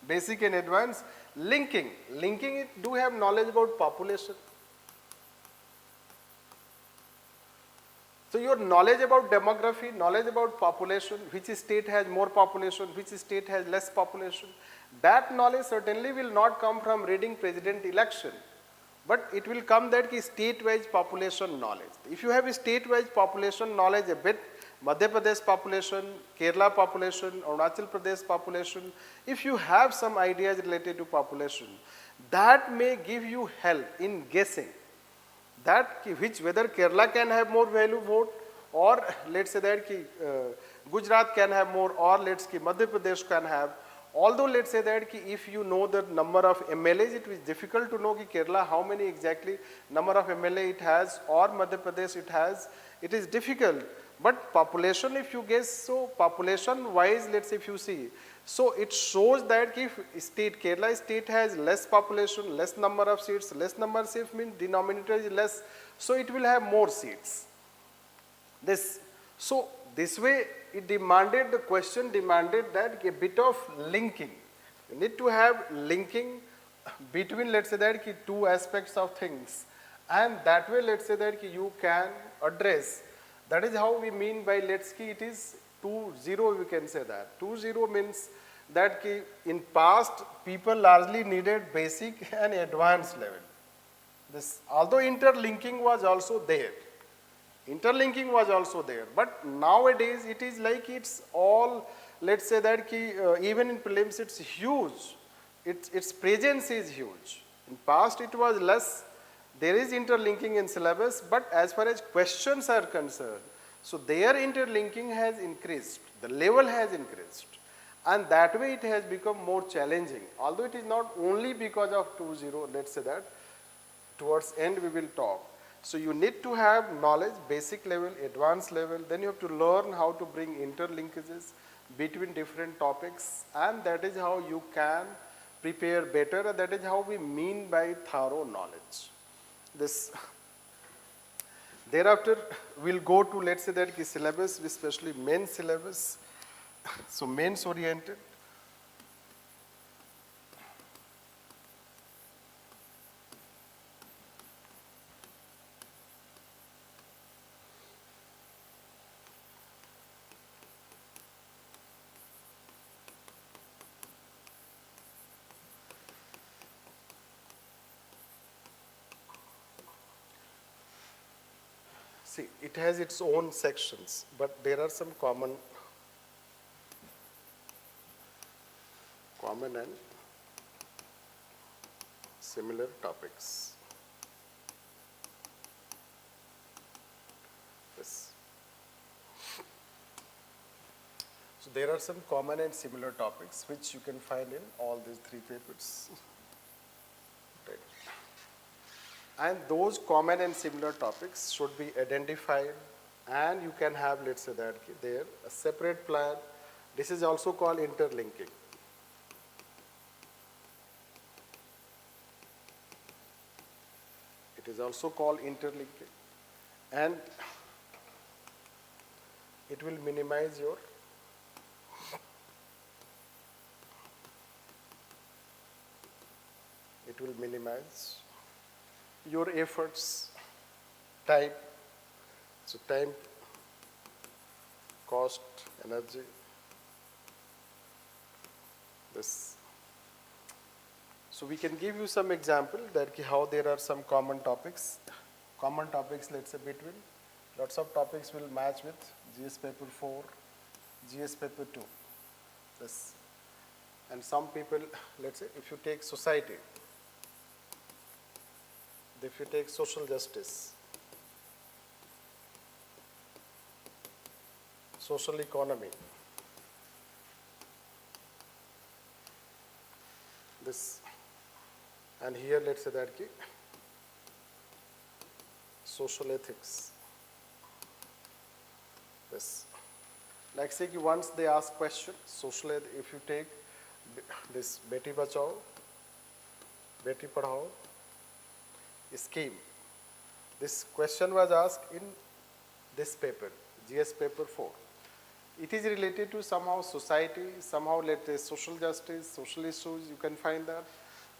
basic and advanced. Linking, it do have knowledge about population. So your knowledge about demography, knowledge about population, which state has more population, which state has less population, that knowledge certainly will not come from reading president election, but it will come that state-wise population knowledge. If you have a state-wise population knowledge a bit, Madhya Pradesh population, Kerala population, Arunachal Pradesh population, if you have some ideas related to population, that may give you help in guessing that whether Kerala can have more value vote, or let's say that Gujarat can have more, or let's say Madhya Pradesh can have. Although let's say that if you know the number of MLAs, it is difficult to know Kerala how many exactly number of MLA it has, or Madhya Pradesh it has. It is difficult. But population, if you guess, so population wise, let's say if you see, so it shows that if Kerala state has less population, less number of seats, means denominator is less, so it will have more seats. So this way the question demanded that a bit of linking. You need to have linking between, let's say that two aspects of things, and that way let's say that you can address. That is how we mean by, let's say it is 2-0, we can say that. 2-0 means that in past people largely needed basic and advanced level. Although interlinking was also there. But nowadays it is like it's all, let's say that even in prelims it's huge. Its presence is huge. In past it was less. There is interlinking in syllabus, but as far as questions are concerned, so their interlinking has increased, the level has increased, and that way it has become more challenging. Although it is not only because of 2-0, let's say that, towards end we will talk. So you need to have knowledge, basic level, advanced level, then you have to learn how to bring interlinkages between different topics, and that is how you can prepare better, and that is how we mean by thorough knowledge. Thereafter, we'll go to, let's say that syllabus, especially main syllabus. So mains oriented. See, it has its own sections, but there are some common and similar topics. Yes. So there are some common and similar topics which you can find in all these three papers. Right. And those common and similar topics should be identified, and you can have, let's say that there a separate plan. This is also called interlinking. It is also called interlinking, and it will minimize your efforts, time. So time cost, energy, this. So we can give you some example that how there are some common topics. Common topics, let's say between, lots of topics will match with GS paper 4, GS paper 2. This. And some people, let's say if you take society, if you take social justice, social economy, this, and here let's say that social ethics, this. Like say once they ask question, social, if you take this Beti Bachao, Beti Padhao scheme, this question was asked in this paper, GS paper 4. It is related to somehow society, somehow let's say social justice, social issues, you can find that.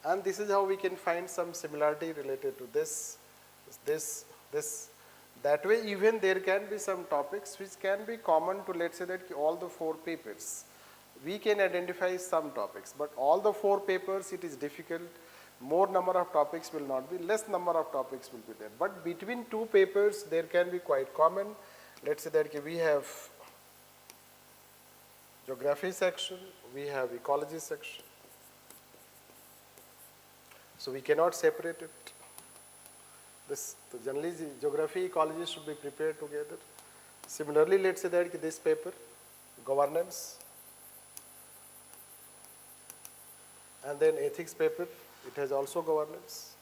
And this is how we can find some similarity related to this. That way even there can be some topics which can be common to, let's say that all the 4 papers. We can identify some topics, but all the 4 papers it is difficult. More number of topics will not be, less number of topics will be there. But between 2 papers there can be quite common. Let's say that we have geography section, we have ecology section. So we cannot separate it. This, so generally geography, ecology should be prepared together. Similarly, let's say that this paper, governance, and then ethics paper, it has also governance.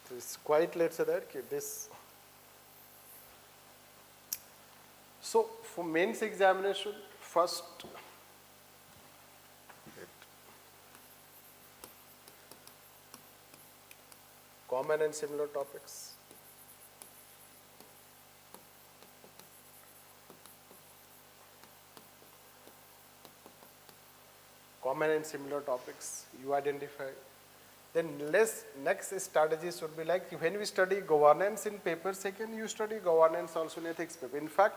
So it's quite, let's say that this. So for mains examination, first, common and similar topics. Common and similar topics you identify. Then next strategy should be like when we study governance in paper second, you study governance also in ethics paper. In fact,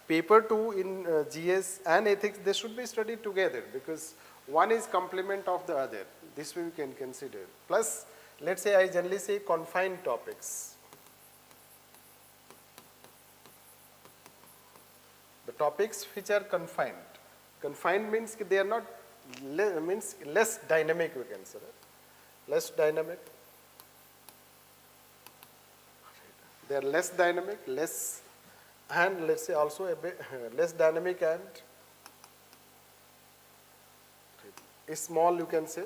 paper 2 in GS and ethics, they should be studied together because one is complement of the other. This way we can consider. Plus, let's say I generally say confined topics. The topics which are confined. Confined means they are not, means less dynamic we can say. Less dynamic. They are less dynamic, less, and let's say also a bit less dynamic and small you can say,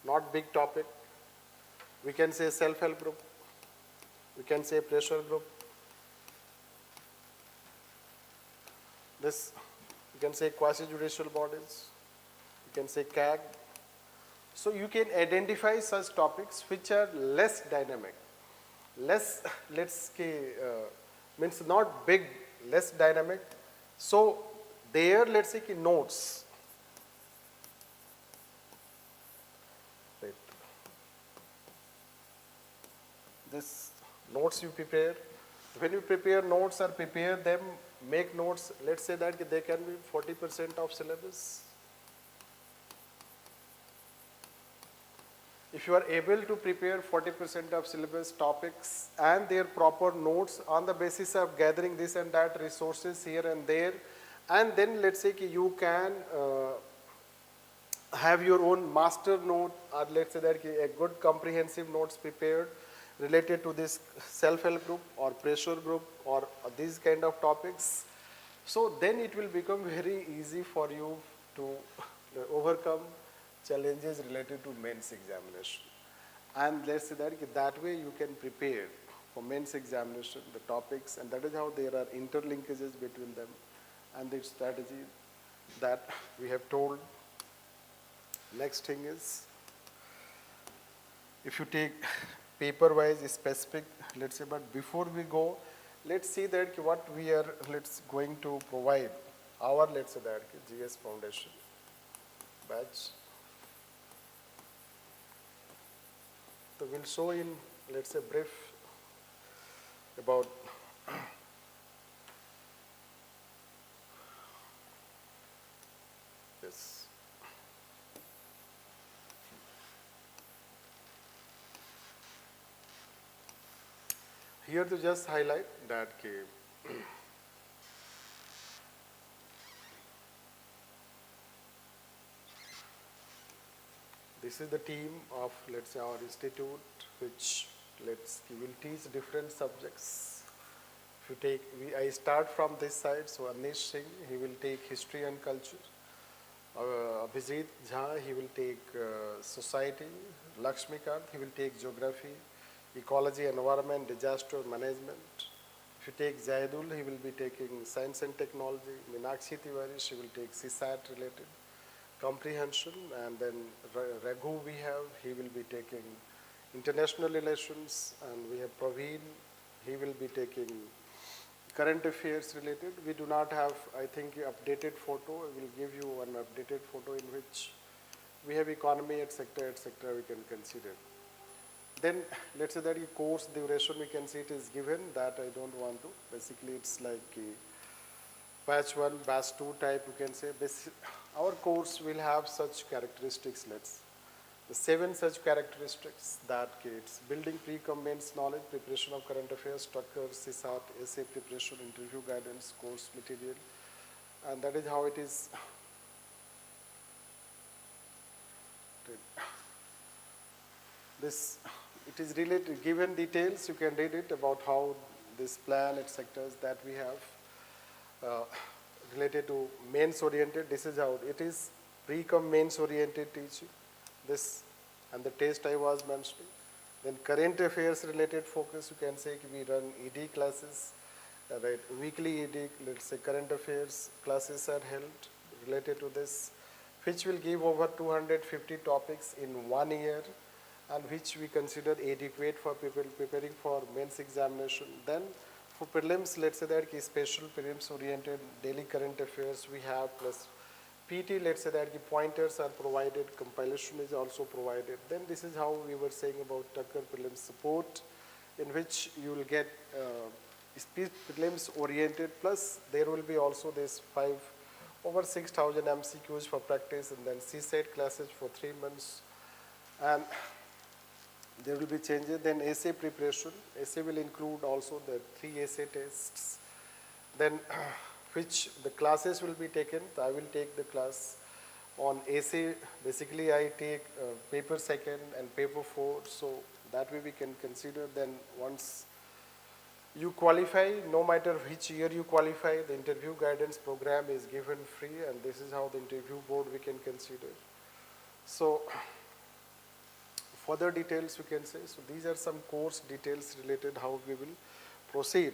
not big topic. We can say self-help group, we can say pressure group, this, you can say quasi-judicial bodies, you can say CAG. So you can identify such topics which are less dynamic, less, let's say, means not big, less dynamic. So there, let's say notes. Right. This notes you prepare. When you prepare notes or prepare them, make notes, let's say that they can be 40% of syllabus. If you are able to prepare 40% of syllabus topics and their proper notes on the basis of gathering this and that resources here and there, and then let's say you can have your own master note, or let's say that a good comprehensive notes prepared related to this self-help group or pressure group or these kind of topics. So then it will become very easy for you to overcome challenges related to mains examination. And let's say that way you can prepare for mains examination, the topics, and that is how there are interlinkages between them and the strategy that we have told. Next thing is, if you take paper-wise specific, let's say, but before we go, let's see that what we are going to provide our, let's say that GS Foundation batch. So we'll show in, let's say, brief about here to just highlight that this is the team of, let's say, our institute, which will teach different subjects. If you take, I start from this side, so Anish Singh, he will take history and culture. Abhishek Surana, he will take society. Lakshmikant, he will take geography, ecology, environment, disaster management. If you take Zaidul, he will be taking science and technology. Meenakshi Tiwari, she will take CSAT related comprehension. And then Raghu we have, he will be taking international relations. And we have Praveen, he will be taking current affairs related. We do not have, I think, updated photo. I will give you one updated photo in which we have economy, etc., we can consider. Then let's say that the course duration, we can see it is given, that I don't want to. Basically, it's like batch 1, batch 2 type, you can say. Our course will have such characteristics, the 7 such characteristics, that it's building pre-commenced knowledge, preparation of current affairs, structure, CSAT, essay preparation, interview guidance, course material, and that is how it is. It is related, given details, you can read it about how this plan, etc., that we have related to mains oriented. This is how it is, pre-com mains oriented teaching, this and the test I was mentioning. Then current affairs related focus, you can say we run ED classes, right? Weekly ED, let's say current affairs classes are held related to this, which will give over 250 topics in 1 year, and which we consider adequate for people preparing for mains examination. Then for prelims, let's say that special prelims oriented daily current affairs we have, plus PT, let's say that the pointers are provided, compilation is also provided. Then this is how we were saying about Tucker prelims support, in which you will get prelims oriented, plus there will be also this over 6,000 MCQs for practice, and then CSET classes for 3 months. And there will be changes. Then essay preparation. Essay will include also the 3 essay tests. Then which the classes will be taken. I will take the class on essay. Basically, I take paper 2nd and paper 4. So that way we can consider. Then once you qualify, no matter which year you qualify, the interview guidance program is given free, and this is how the interview board we can consider. So further details you can say. So these are some course details related how we will proceed.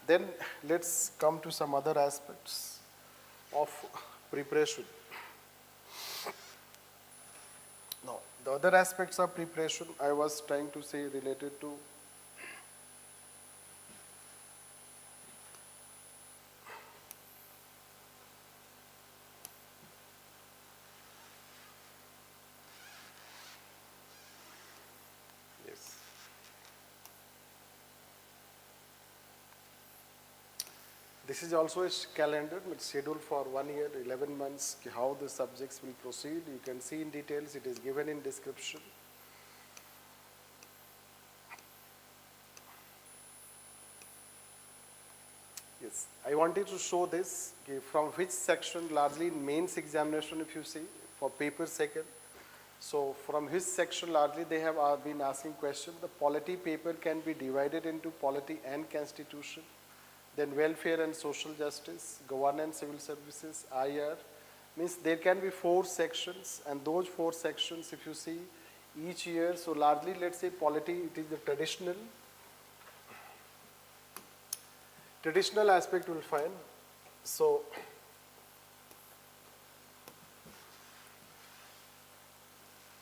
Then let's come to some other aspects of preparation. Now, the other aspects of preparation I was trying to say related to this is also a calendar scheduled for 1 year, 11 months, how the subjects will proceed. You can see in details, it is given in description. Yes, I wanted to show this, from which section, largely in mains examination, if you see, for paper 2nd. So from which section largely they have been asking questions. The polity paper can be divided into polity and constitution. Then welfare and social justice, governance, civil services, IR. Means there can be 4 sections, and those 4 sections, if you see each year, so largely let's say polity, it is the traditional aspect you will find. So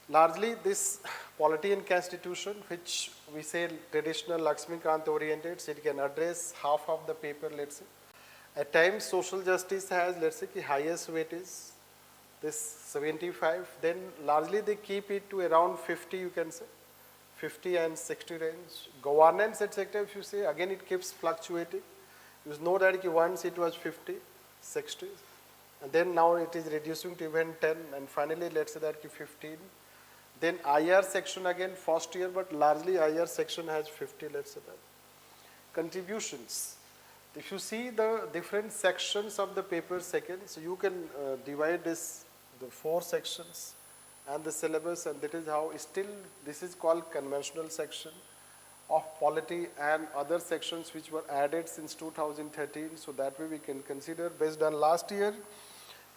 largely this polity and constitution, which we say traditional Lakshmikant oriented, so it can address half of the paper, let's say. At times social justice has, let's say, the highest weightage, this 75. Then largely they keep it to around 50, you can say, 50 and 60 range. Governance, etc., if you say, again it keeps fluctuating. You know that once it was 50, 60, and then now it is reducing to even 10, and finally let's say that 15. Then IR section again first year, but largely IR section has 50, let's say that. contributions. If you see the different sections of the paper second, so you can divide this, the 4 sections and the syllabus, and that is how still this is called conventional section of polity and other sections which were added since 2013. So that way we can consider based on last year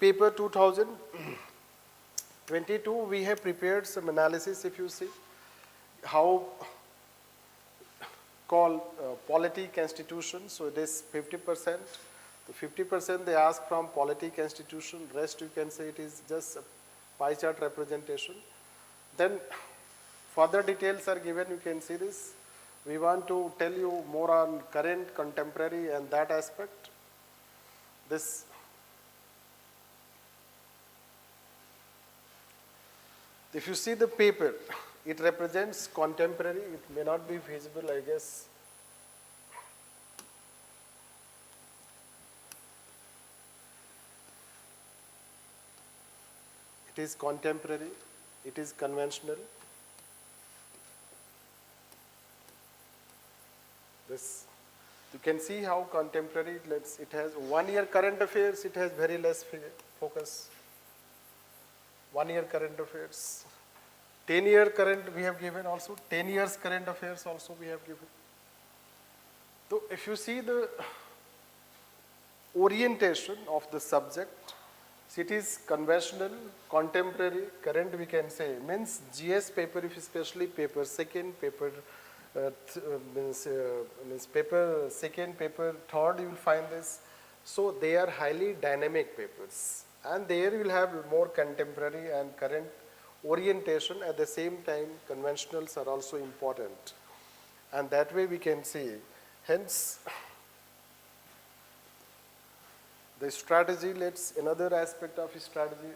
paper 2022, we have prepared some analysis. If you see how called polity constitution, so it is 50%. The 50% they ask from polity constitution, rest you can say it is just a pie chart representation. Then further details are given, you can see this. We want to tell you more on current, contemporary and that aspect. This if you see the paper, it represents contemporary. It may not be visible, I guess. It is contemporary. It is conventional. This, you can see how contemporary, it has 1 year current affairs, it has very less focus. 1 year current affairs. 10-year current we have given also. 10 years current affairs also we have given. So if you see the orientation of the subject, it is conventional, contemporary, current we can say. Means GS paper, if especially paper second, paper means paper second, paper third, you will find this. So they are highly dynamic papers. And there you will have more contemporary and current orientation. At the same time, conventionals are also important. And that way we can see. Hence, the strategy, let's another aspect of strategy.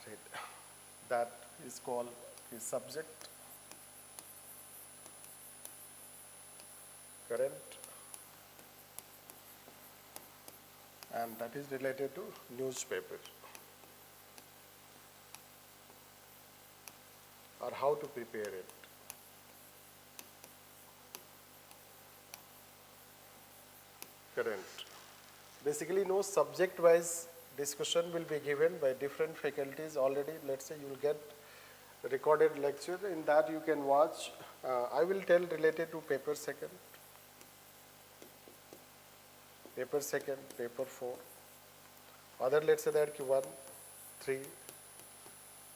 Right. That is called the subject, current, and that is related to newspaper or how to prepare it. Current. Basically, no subject-wise discussion will be given by different faculties already. Let's say you will get a recorded lecture. In that you can watch. I will tell related to paper second. Paper second, paper 4. Other, let's say that 1, 3,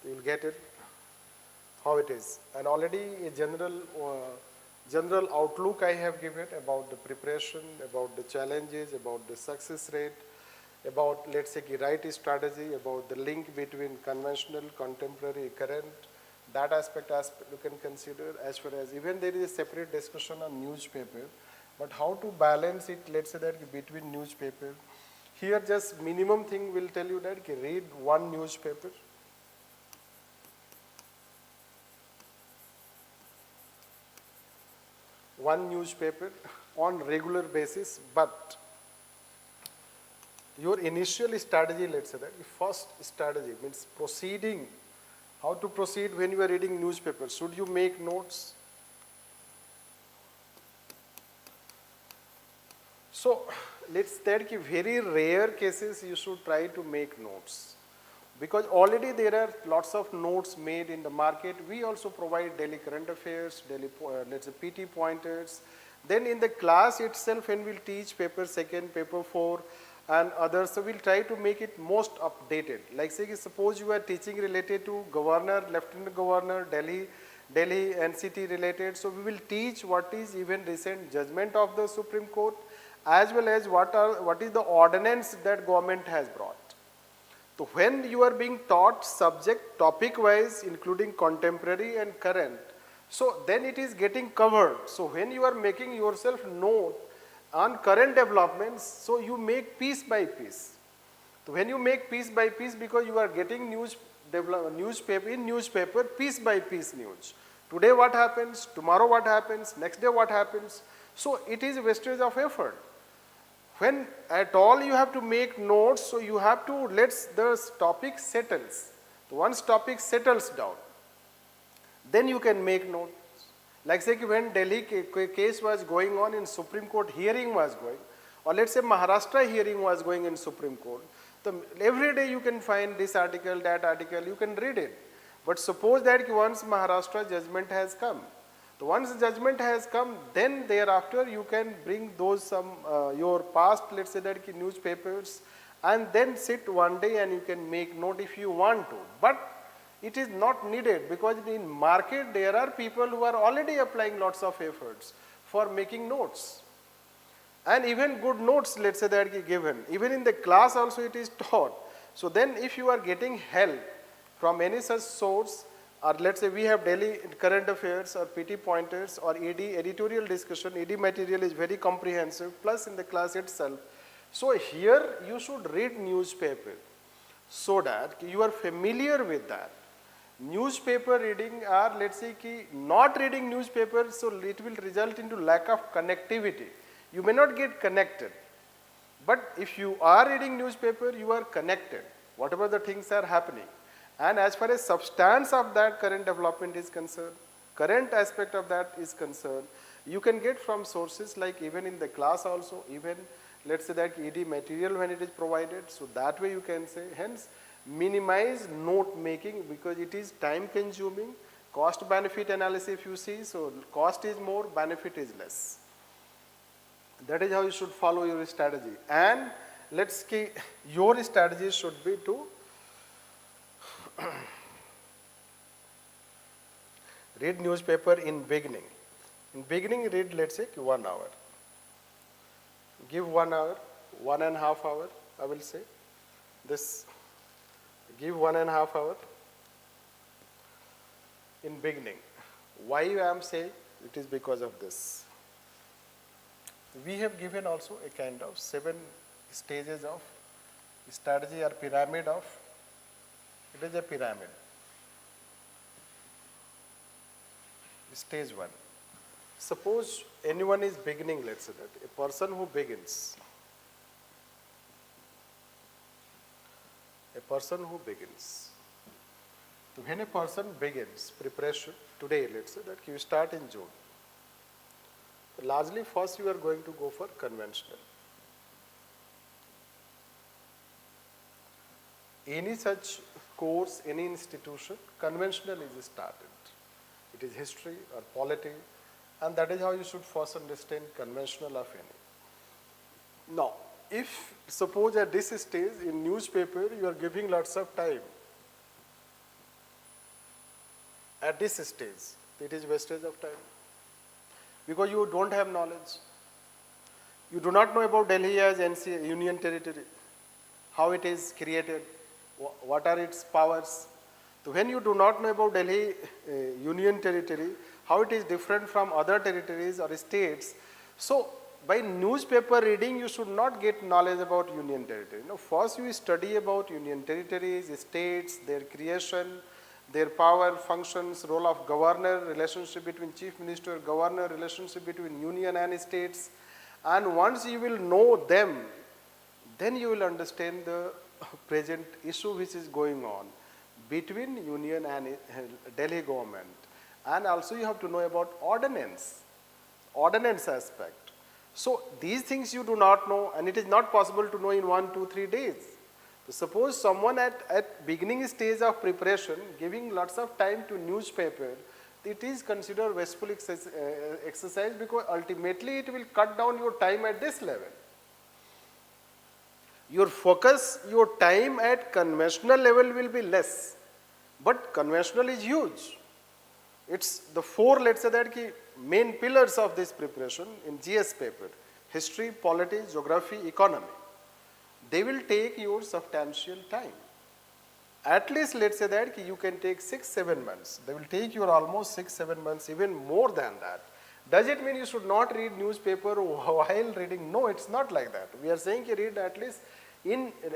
you will get it, how it is. And already a general outlook I have given about the preparation, about the challenges, about the success rate, about, let's say, right strategy, about the link between conventional, contemporary, current, that aspect you can consider, as far as even there is a separate discussion on newspaper. But how to balance it, let's say that between newspaper. Here just minimum thing will tell you that read one newspaper. One newspaper on regular basis, but your initial strategy, let's say that, first strategy means proceeding, how to proceed when you are reading newspaper. Should you make notes? So let's take very rare cases you should try to make notes, because already there are lots of notes made in the market. We also provide daily current affairs, daily let's say PT pointers. Then in the class itself, when we'll teach paper second, paper 4 and others, so we'll try to make it most updated. Like say suppose you are teaching related to governor, lieutenant governor, Delhi NCT related, so we will teach what is even recent judgment of the Supreme Court, as well as what is the ordinance that government has brought. So when you are being taught subject topic wise, including contemporary and current, so then it is getting covered. So when you are making yourself note on current developments, so you make piece by piece. So when you make piece by piece, because you are getting newspaper piece by piece news. Today what happens, tomorrow what happens, next day what happens. So it is a wastage of effort. When at all you have to make notes, so you have to let the topic settles. Once topic settles down, then you can make notes. Like say when Delhi case was going on in Supreme Court, hearing was going, or let's say Maharashtra hearing was going in Supreme Court, so every day you can find this article, that article, you can read it. But suppose that once Maharashtra judgment has come, so once the judgment has come, then thereafter you can bring those your past, let's say that newspapers, and then sit one day and you can make note if you want to. But it is not needed, because in market there are people who are already applying lots of efforts for making notes. And even good notes, let's say that given, even in the class also it is taught. So then if you are getting help from any such source, or let's say we have daily current affairs or PT pointers or ED editorial discussion, ED material is very comprehensive, plus in the class itself. So here you should read newspaper so that you are familiar with that. Newspaper reading, or let's say not reading newspaper, so it will result into lack of connectivity. You may not get connected, but if you are reading newspaper, you are connected, whatever the things are happening. And as far as substance of that current development is concerned, current aspect of that is concerned, you can get from sources like even in the class also, even let's say that ED material when it is provided, so that way you can say, hence minimize note making, because it is time consuming, cost benefit analysis if you see, so cost is more, benefit is less. That is how you should follow your strategy. And let's say your strategy should be to read newspaper in beginning. In beginning read let's say 1 hour. Give 1 hour, 1.5 hour I will say. This give 1.5 hour in beginning. Why I am saying? It is because of this. We have given also a kind of 7 stages of strategy or pyramid of, it is a pyramid. Stage 1. Suppose anyone is beginning, let's say that, a person who begins. A person who begins. So when a person begins preparation, today let's say that you start in June. Largely first you are going to go for conventional. Any such course, any institution, conventional is started. It is history or polity, and that is how you should first understand conventional of any. Now, if suppose at this stage in newspaper you are giving lots of time, at this stage, it is wastage of time. Because you don't have knowledge. You do not know about Delhi as NC, Union Territory, how it is created, what are its powers. So when you do not know about Delhi Union Territory, how it is different from other territories or states, so by newspaper reading you should not get knowledge about Union Territory. No, first you study about Union Territories, states, their creation, their power, functions, role of governor, relationship between chief minister, governor, relationship between union and states. And once you will know them, then you will understand the present issue which is going on between union and Delhi government. And also you have to know about ordinance aspect. So these things you do not know, and it is not possible to know in 1, 2, 3 days. So suppose someone at beginning stage of preparation giving lots of time to newspaper, it is considered wasteful exercise, because ultimately it will cut down your time at this level. Your focus, your time at conventional level will be less, but conventional is huge. It's the 4, let's say that main pillars of this preparation in GS paper: history, polity, geography, economy. They will take your substantial time. At least let's say that you can take 6-7 months. They will take your almost 6-7 months, even more than that. Does it mean you should not read newspaper while reading? No, it's not like that. We are saying you read at least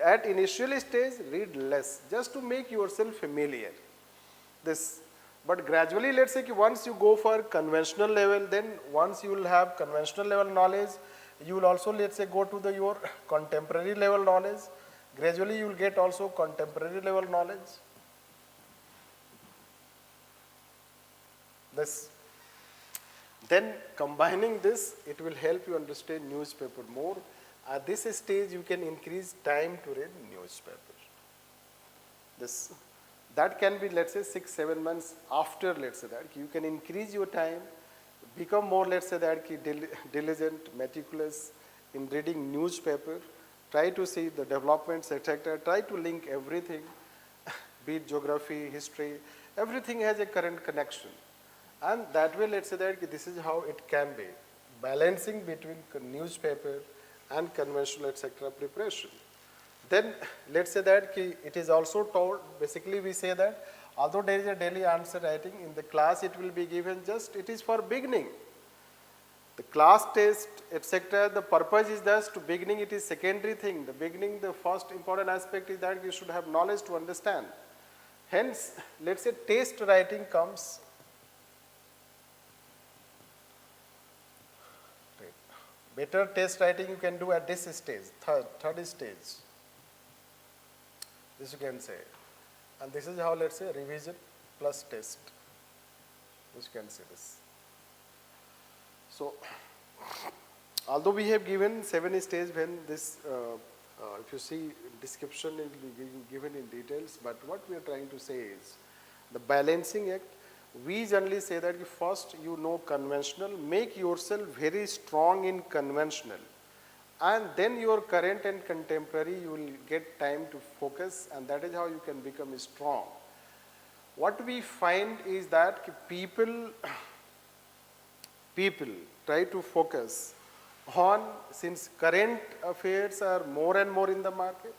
at initial stage, read less, just to make yourself familiar. But gradually, let's say once you go for conventional level, then once you will have conventional level knowledge, you will also, let's say, go to your contemporary level knowledge. Gradually, you will get also contemporary level knowledge. This. Then combining this, it will help you understand newspaper more. At this stage, you can increase time to read newspaper. This, that can be, let's say, 6-7 months after, let's say that you can increase your time, become more, let's say that diligent, meticulous in reading newspaper, try to see the developments, etc. Try to link everything, be it geography, history, everything has a current connection. And that way, let's say that this is how it can be, balancing between newspaper and conventional, etc. preparation. Then let's say that it is also told, basically we say that although there is a daily answer writing, in the class it will be given just, it is for beginning. The class test, etc., the purpose is just to beginning, it is secondary thing. The beginning, the first important aspect is that you should have knowledge to understand. Hence, let's say test writing comes. Better test writing you can do at this stage, third stage. This you can say. And this is how, let's say, revision plus test. This you can say this. So, although we have given 7 stages when this, if you see description it will be given in details, but what we are trying to say is the balancing act. We generally say that first you know conventional, make yourself very strong in conventional, and then your current and contemporary you will get time to focus, and that is how you can become strong. What we find is that people try to focus on, since current affairs are more and more in the market,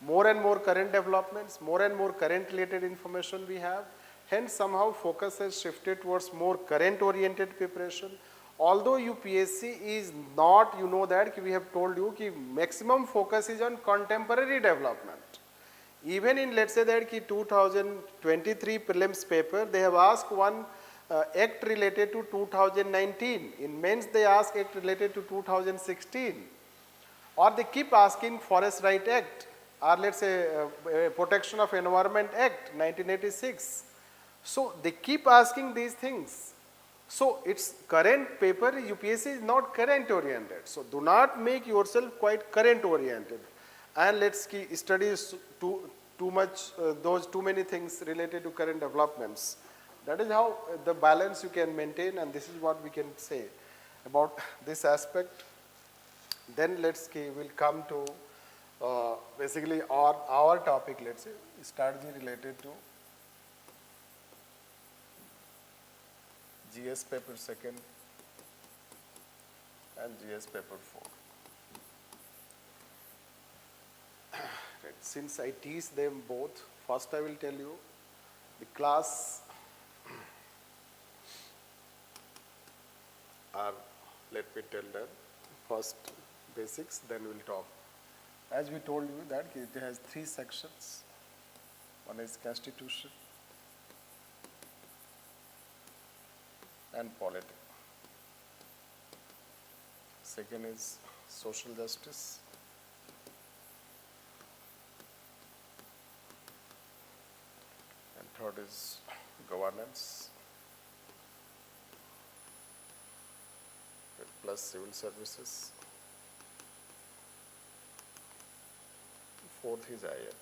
more and more current developments, more and more current related information we have. Hence, somehow focus has shifted towards more current-oriented preparation. Although UPSC is not, you know that we have told you that maximum focus is on contemporary development. Even in, let's say that 2023 prelims paper, they have asked one act related to 2019. In mains, they ask act related to 2016. Or they keep asking Forest Right Act, or let's say Protection of Environment Act 1986. So they keep asking these things. So it's current paper, UPSC is not current oriented. So do not make yourself quite current oriented. And let's study too many things related to current developments. That is how the balance you can maintain, and this is what we can say about this aspect. Then we'll come to basically our topic, let's say, strategy related to GS paper 2nd and GS paper 4. Right. Since I teach them both, first I will tell you the class are, let me tell them, first basics, then we'll talk. As we told you that it has 3 sections. One is constitution and polity. Second is social justice. And third is governance plus civil services. Fourth is IAR.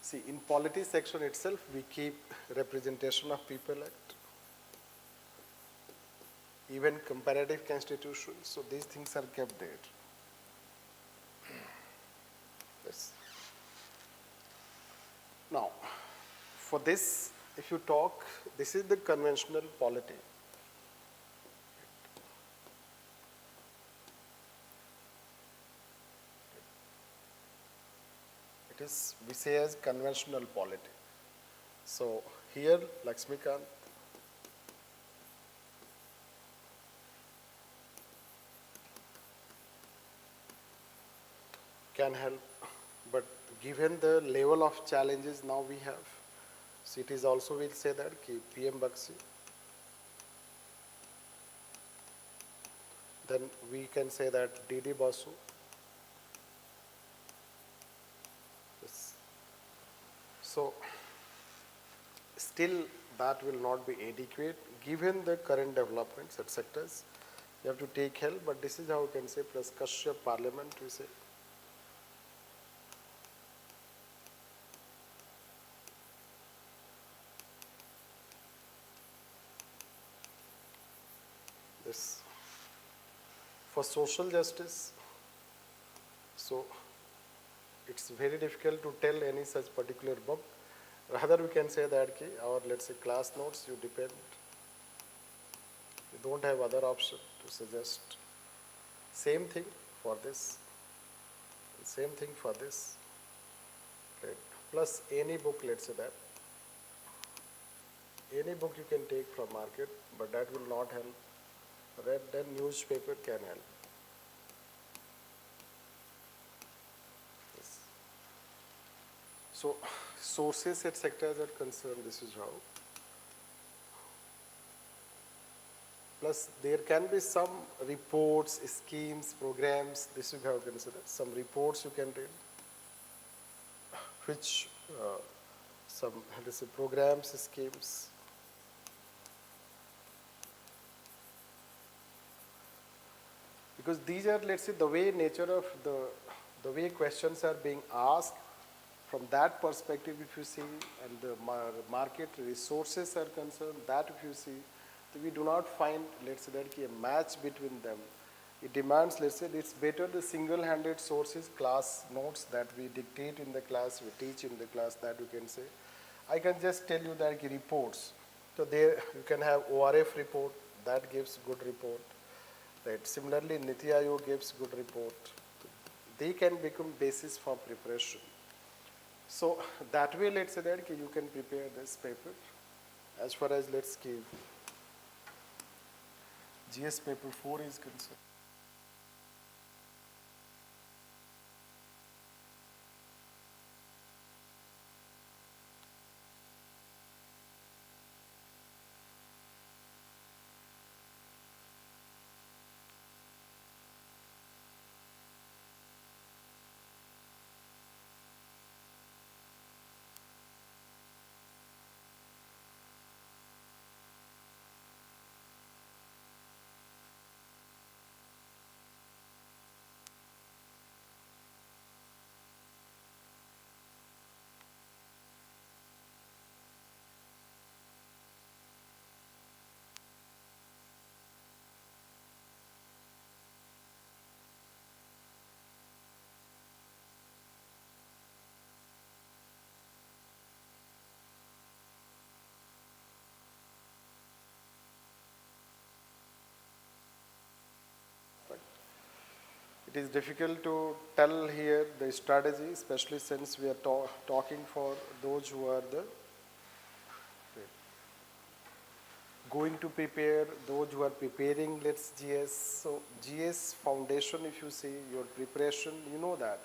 See, in polity section itself, we keep representation of people act, even comparative constitution. So these things are kept there. Yes. Now, for this, if you talk, this is the conventional polity. It is, we say as conventional polity. So here, Lakshmikant can help, but given the level of challenges now we have, so it is also, we'll say that PM Bakshi. Then we can say that DD Basu. Yes. So still that will not be adequate given the current developments at sectors. You have to take help, but this is how you can say plus Kashyap Parliament we say. This for social justice. So it's very difficult to tell any such particular book. Rather we can say that our let's say class notes you depend. You don't have other option to suggest. Same thing for this. Same thing for this. Right. Plus any book, let's say that. Any book you can take from market, but that will not help. Read then newspaper can help. Yes. So sources et cetera are concerned, this is how. Plus there can be some reports, schemes, programs, this you have considered. Some reports you can read, which some let's say programs, schemes. Because these are, let's say, the way nature of the way questions are being asked, from that perspective if you see, and the market resources are concerned, that if you see, we do not find, let's say, that a match between them. It demands, let's say, it's better the single-handed sources, class notes that we dictate in the class, we teach in the class, that you can say. I can just tell you that reports. So there you can have ORF report, that gives good report. Right. Similarly, Niti Aayog gives good report. They can become basis for preparation. So that way, let's say that you can prepare this paper. As far as let's give GS paper 4 is concerned. It is difficult to tell here the strategy, especially since we are talking for those who are going to prepare, those who are preparing, let's GS. So GS foundation, if you see your preparation, you know that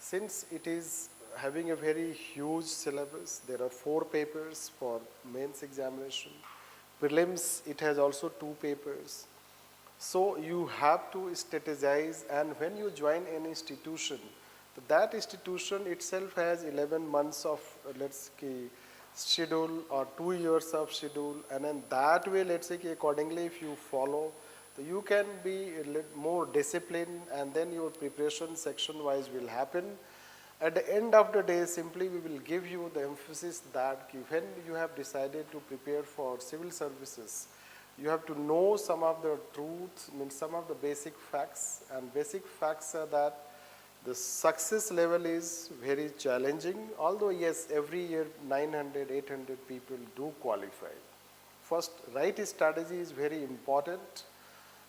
since it is having a very huge syllabus, there are 4 papers for mains examination. Prelims, it has also 2 papers. So you have to strategize, and when you join an institution, that institution itself has 11 months of, let's say, schedule or 2 years of schedule, and then that way, let's say, accordingly, if you follow, so you can be a little more disciplined, and then your preparation section-wise will happen. At the end of the day, simply we will give you the emphasis that when you have decided to prepare for civil services, you have to know some of the truths, means some of the basic facts, and basic facts are that the success level is very challenging, although yes, every year 900, 800 people do qualify. First, right strategy is very important,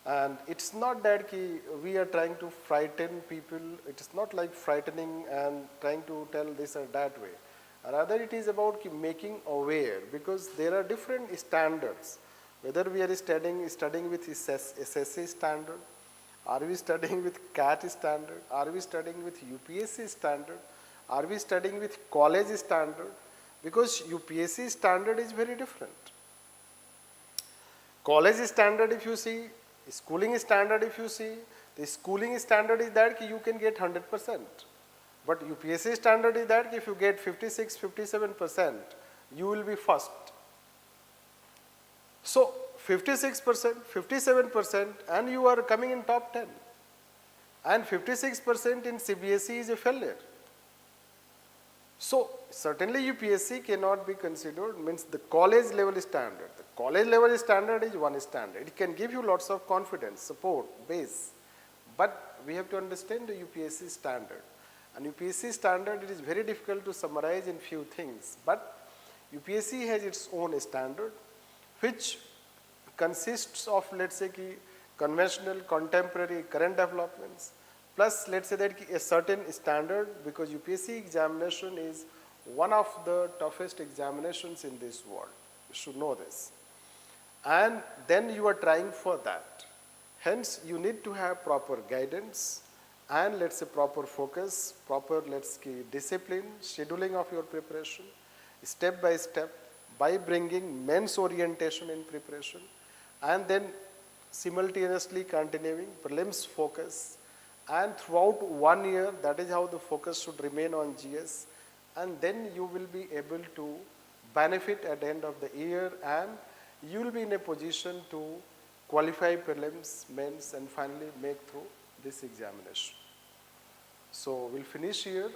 and it's not that we are trying to frighten people, it's not like frightening and trying to tell this or that way. Rather, it is about making aware, because there are different standards. Whether we are studying with SSC standard, are we studying with CAT standard, are we studying with UPSC standard, are we studying with college standard, because UPSC standard is very different. College standard if you see, schooling standard if you see, the schooling standard is that you can get 100%. But UPSC standard is that if you get 56, 57%, you will be first. So 56%, 57%, and you are coming in top 10. And 56% in CBSE is a failure. So certainly UPSC cannot be considered, means the college level standard. The college level standard is one standard. It can give you lots of confidence, support, base. But we have to understand the UPSC standard. And UPSC standard, it is very difficult to summarize in few things. But UPSC has its own standard, which consists of, let's say, conventional, contemporary, current developments, plus let's say that a certain standard, because UPSC examination is one of the toughest examinations in this world. You should know this. And then you are trying for that. Hence, you need to have proper guidance and let's say proper focus, proper let's say discipline, scheduling of your preparation, step by step, by bringing mains orientation in preparation, and then simultaneously continuing prelims focus, and throughout 1 year, that is how the focus should remain on GS, and then you will be able to benefit at the end of the year, and you will be in a position to qualify prelims, mains, and finally make through this examination. So we'll finish here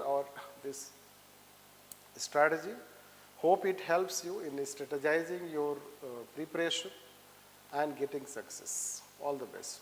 this strategy. Hope it helps you in strategizing your preparation and getting success. All the best.